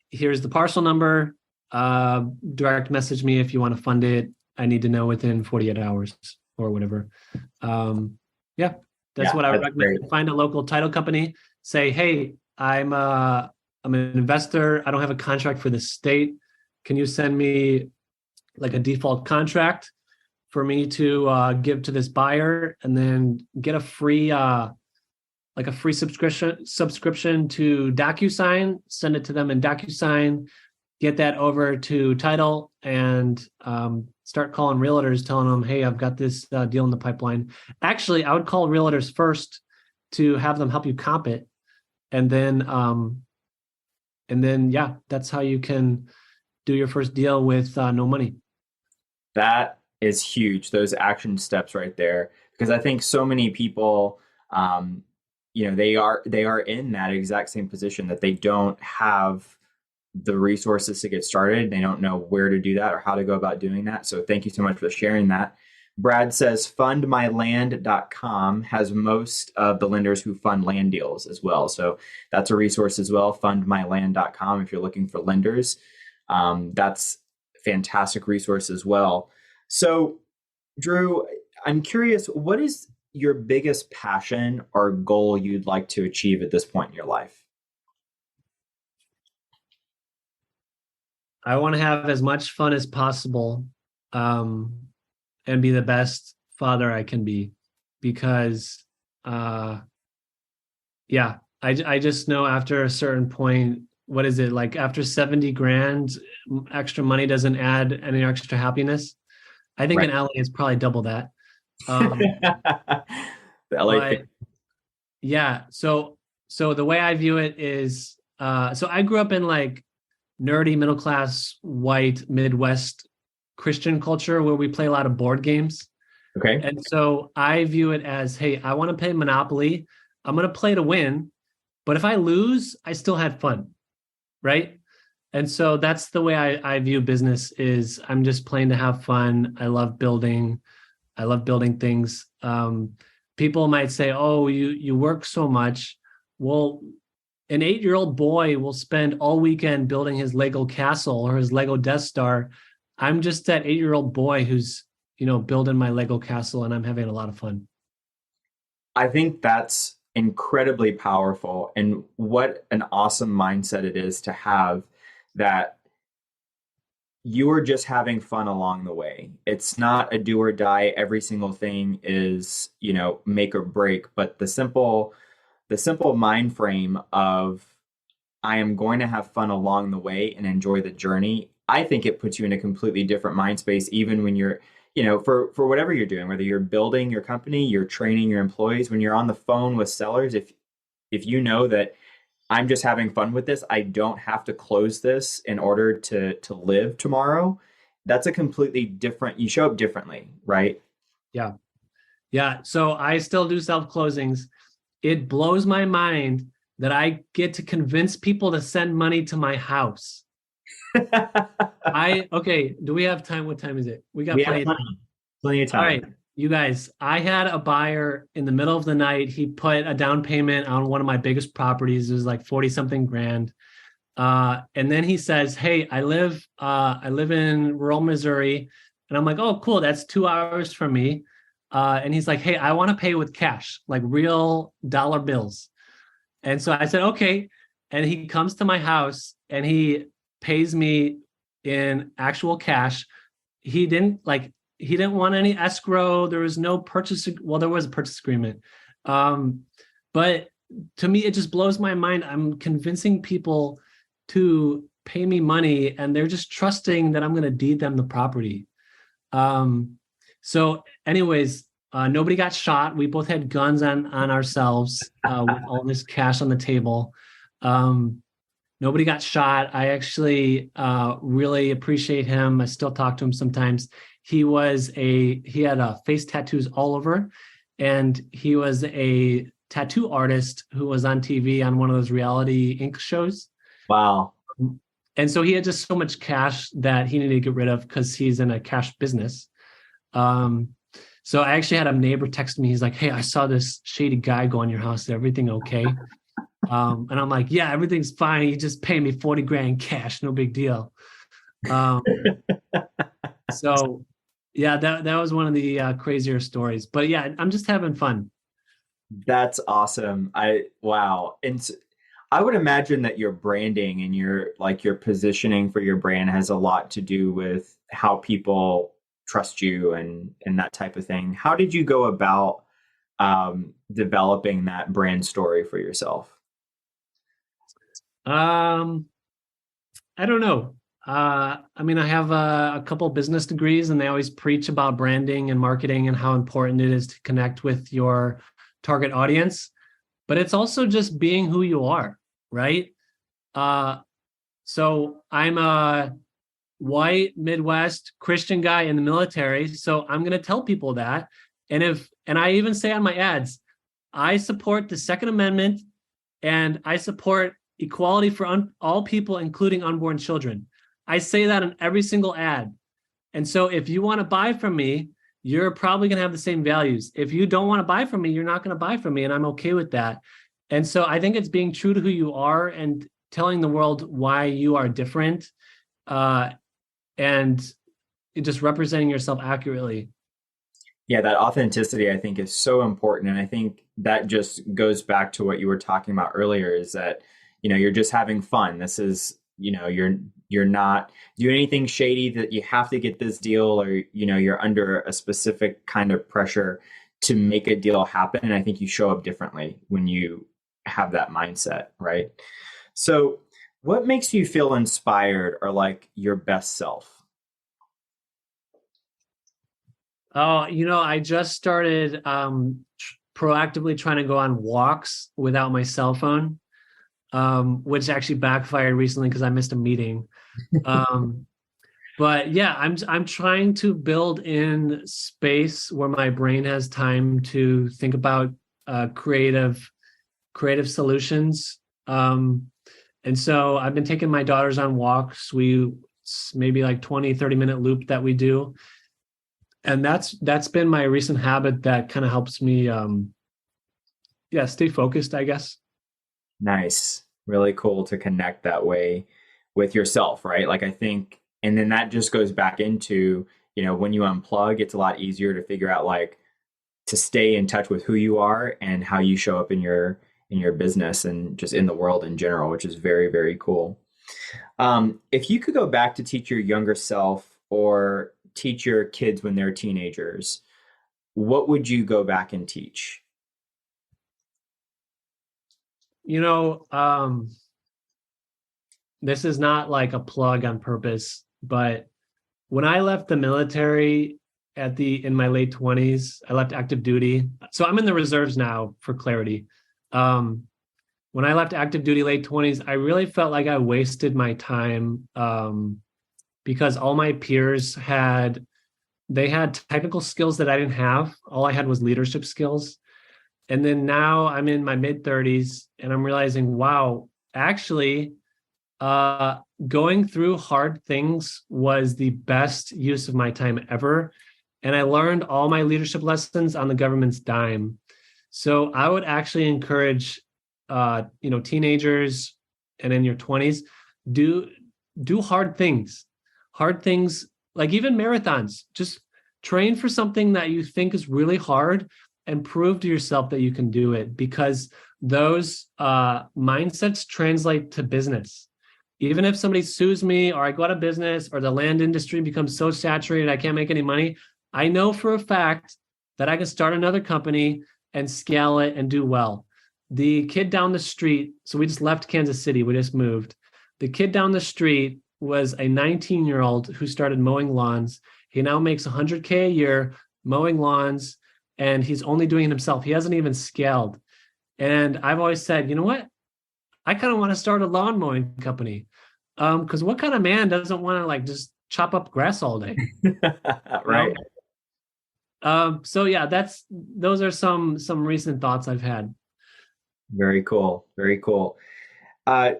Here's the parcel number. Direct message me if you want to fund it. I need to know within 48 hours or whatever. That's what I would recommend. Great. Find a local title company. Say, hey, I'm an investor. I don't have a contract for the state. Can you send me like a default contract for me to give to this buyer, and then get a free subscription to DocuSign, send it to them in DocuSign, get that over to title, and start calling realtors, telling them, hey, I've got this deal in the pipeline. Actually, I would call realtors first to have them help you comp it. And then, that's how you can do your first deal with no money.
That is huge. Those action steps right there, because I think so many people, they are in that exact same position, that they don't have the resources to get started. They don't know where to do that or how to go about doing that. So thank you so much for sharing that. Brad says fundmyland.com has most of the lenders who fund land deals as well. So that's a resource as well, fundmyland.com, if you're looking for lenders. That's a fantastic resource as well. So Drew, I'm curious, what is your biggest passion or goal you'd like to achieve at this point in your life?
I want to have as much fun as possible, and be the best father I can be, because, I just know after a certain point, what is it, like after 70 grand, extra money doesn't add any extra happiness. I think in LA it's probably double that.
The LA thing.
Yeah. So the way I view it is, so I grew up in like nerdy, middle-class, white, Midwest Christian culture where we play a lot of board games.
Okay.
And so I view it as, hey, I want to play Monopoly. I'm going to play to win, but if I lose, I still had fun. Right. And so that's the way I view business, is I'm just playing to have fun. I love building things. People might say, oh, you work so much. Well, an 8-year-old boy will spend all weekend building his Lego castle or his Lego Death Star. I'm just that 8-year-old boy who's, building my Lego castle, and I'm having a lot of fun.
I think that's incredibly powerful, and what an awesome mindset it is to have, that you are just having fun along the way. It's not a do or die. Every single thing is, make or break, but the simple the simple mind frame of I am going to have fun along the way and enjoy the journey, I think it puts you in a completely different mind space, even when you're, for whatever you're doing, whether you're building your company, you're training your employees, when you're on the phone with sellers, if you know that I'm just having fun with this, I don't have to close this in order to live tomorrow. That's a completely different, you show up differently, right?
Yeah. Yeah. So I still do self closings. It blows my mind that I get to convince people to send money to my house. Okay, do we have time? What time is it? We got
We
plenty
have
of time.
plenty of
All
time.
right, you guys, I had a buyer in the middle of the night. He put a down payment on one of my biggest properties. It was like 40 something grand. And then he says, "Hey, I live in rural Missouri." And I'm like, "Oh, cool. That's 2 hours from me." And he's like, "Hey, I want to pay with cash, like real dollar bills." And so I said, "Okay." And he comes to my house and he pays me in actual cash. He didn't want any escrow. There was no purchase. Well, there was a purchase agreement. But to me, it just blows my mind. I'm convincing people to pay me money and they're just trusting that I'm going to deed them the property. So anyways, nobody got shot. We both had guns on ourselves with all this cash on the table. Nobody got shot. I actually really appreciate him. I still talk to him sometimes. He had face tattoos all over, and he was a tattoo artist who was on TV on one of those reality ink shows.
Wow.
And so he had just so much cash that he needed to get rid of because he's in a cash business. So I actually had a neighbor text me. He's like, "Hey, I saw this shady guy go in your house. Is everything okay?" And I'm like, "Yeah, everything's fine. He just paid me 40 grand cash. No big deal." So yeah, that was one of the crazier stories. But yeah, I'm just having fun.
That's awesome. Wow. I would imagine that your branding and your positioning for your brand has a lot to do with how people trust you and that type of thing. How did you go about developing that brand story for yourself?
I don't know. I mean, I have a couple business degrees, and they always preach about branding and marketing and how important it is to connect with your target audience. But it's also just being who you are, right? So I'm a white Midwest Christian guy in the military, so I'm going to tell people that. And I even say on my ads, I support the Second Amendment and I support equality for all people, including unborn children. I say that in every single ad. And so if you want to buy from me, you're probably going to have the same values. If you don't want to buy from me, you're not going to buy from me. And I'm okay with that. And so I think it's being true to who you are and telling the world why you are different, and just representing yourself accurately.
Yeah, that authenticity I think is so important. And I think that just goes back to what you were talking about earlier, is that, you're just having fun. This is, you're not doing anything shady that you have to get this deal, or, you're under a specific kind of pressure to make a deal happen. And I think you show up differently when you have that mindset, right? So what makes you feel inspired or like your best self?
Oh, I just started proactively trying to go on walks without my cell phone, which actually backfired recently because I missed a meeting. But yeah, I'm trying to build in space where my brain has time to think about creative solutions. And so I've been taking my daughters on walks. Maybe like 20-30 minute loop that we do. And that's been my recent habit that kind of helps me stay focused, I guess.
Nice. Really cool to connect that way with yourself, right? Like I think, and then that just goes back into, when you unplug, it's a lot easier to figure out like to stay in touch with who you are and how you show up in your business and just in the world in general, which is very, very cool. If you could go back to teach your younger self or teach your kids when they're teenagers, what would you go back and teach?
You know, this is not like a plug on purpose, but when I left the military in my late 20s, I left active duty. So I'm in the reserves now, for clarity. When I left active duty late 20s, I really felt like I wasted my time because all my peers had technical skills that I didn't have. All I had was leadership skills. And then now I'm in my mid 30s and I'm realizing, wow, actually, going through hard things was the best use of my time ever. And I learned all my leadership lessons on the government's dime. So I would actually encourage, teenagers and in your 20s, do hard things like even marathons. Just train for something that you think is really hard and prove to yourself that you can do it, because those mindsets translate to business. Even if somebody sues me or I go out of business or the land industry becomes so saturated I can't make any money, I know for a fact that I can start another company and scale it and do well. The kid down the street, so we just left Kansas City, we just moved. The kid down the street was a 19-year-old who started mowing lawns. He now makes $100K a year mowing lawns, and he's only doing it himself. He hasn't even scaled. And I've always said, you know what? I kind of want to start a lawn mowing company. Because what kind of man doesn't want to like just chop up grass all day?
Right.
So yeah, those are some recent thoughts I've had.
Very cool. Very cool.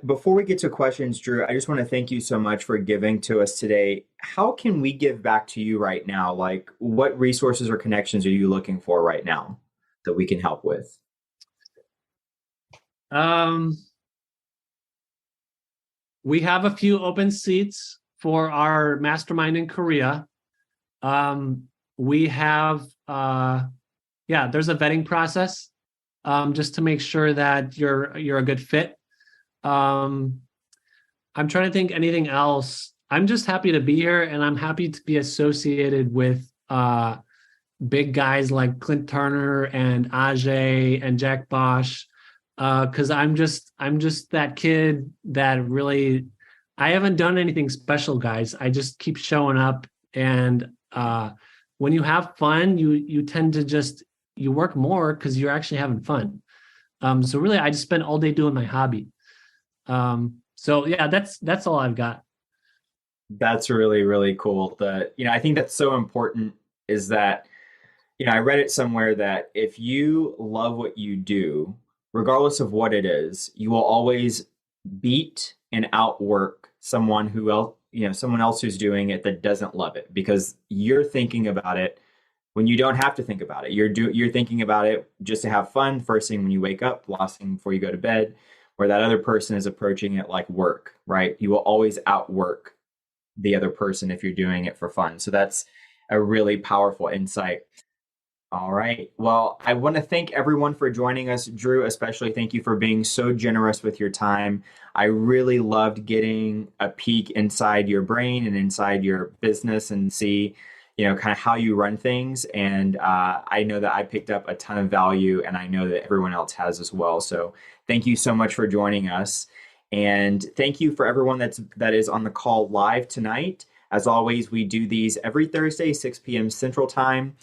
Before we get to questions, Drew, I just want to thank you so much for giving to us today. How can we give back to you right now? Like, what resources or connections are you looking for right now that we can help with?
We have a few open seats for our mastermind in Korea. We have, there's a vetting process just to make sure that you're a good fit. I'm trying to think anything else. I'm just happy to be here, and I'm happy to be associated with big guys like Clint Turner and Ajay and Jack Bosch. Because I'm just that kid that really, I haven't done anything special, guys. I just keep showing up, and when you have fun, you tend to you work more because you're actually having fun. So really, I just spend all day doing my hobby. So yeah, that's all I've got.
That's really, really cool. I think that's so important is that, I read it somewhere that if you love what you do, regardless of what it is, you will always beat and outwork someone else who's doing it that doesn't love it, because you're thinking about it when you don't have to think about it. You're thinking about it just to have fun first thing when you wake up, last thing before you go to bed, where that other person is approaching it like work, right? You will always outwork the other person if you're doing it for fun. So that's a really powerful insight. All right. Well, I want to thank everyone for joining us. Drew, especially thank you for being so generous with your time. I really loved getting a peek inside your brain and inside your business and see, kind of how you run things. And I know that I picked up a ton of value, and I know that everyone else has as well. So thank you so much for joining us. And thank you for everyone that is on the call live tonight. As always, we do these every Thursday, 6 p.m. Central Time.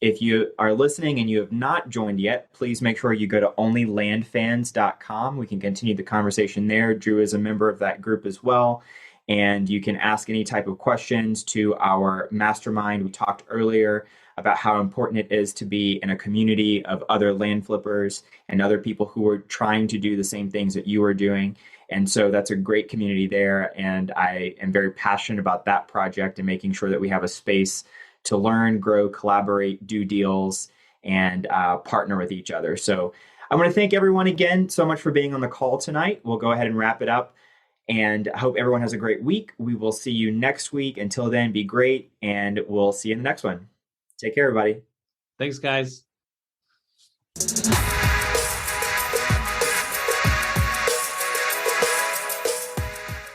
If you are listening and you have not joined yet, please make sure you go to OnlyLandFans.com. We can continue the conversation there. Drew is a member of that group as well. And you can ask any type of questions to our mastermind. We talked earlier about how important it is to be in a community of other land flippers and other people who are trying to do the same things that you are doing. And so that's a great community there. And I am very passionate about that project and making sure that we have a space to learn, grow, collaborate, do deals, and partner with each other. So I want to thank everyone again so much for being on the call tonight. We'll go ahead and wrap it up, and I hope everyone has a great week. We will see you next week. Until then, be great, and we'll see you in the next one. Take care, everybody.
Thanks, guys.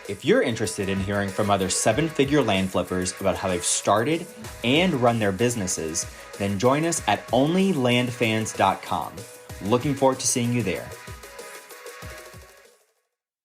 If you're interested in hearing from other 7-figure land flippers about how they've started and run their businesses, then join us at OnlyLandFans.com. Looking forward to seeing you there.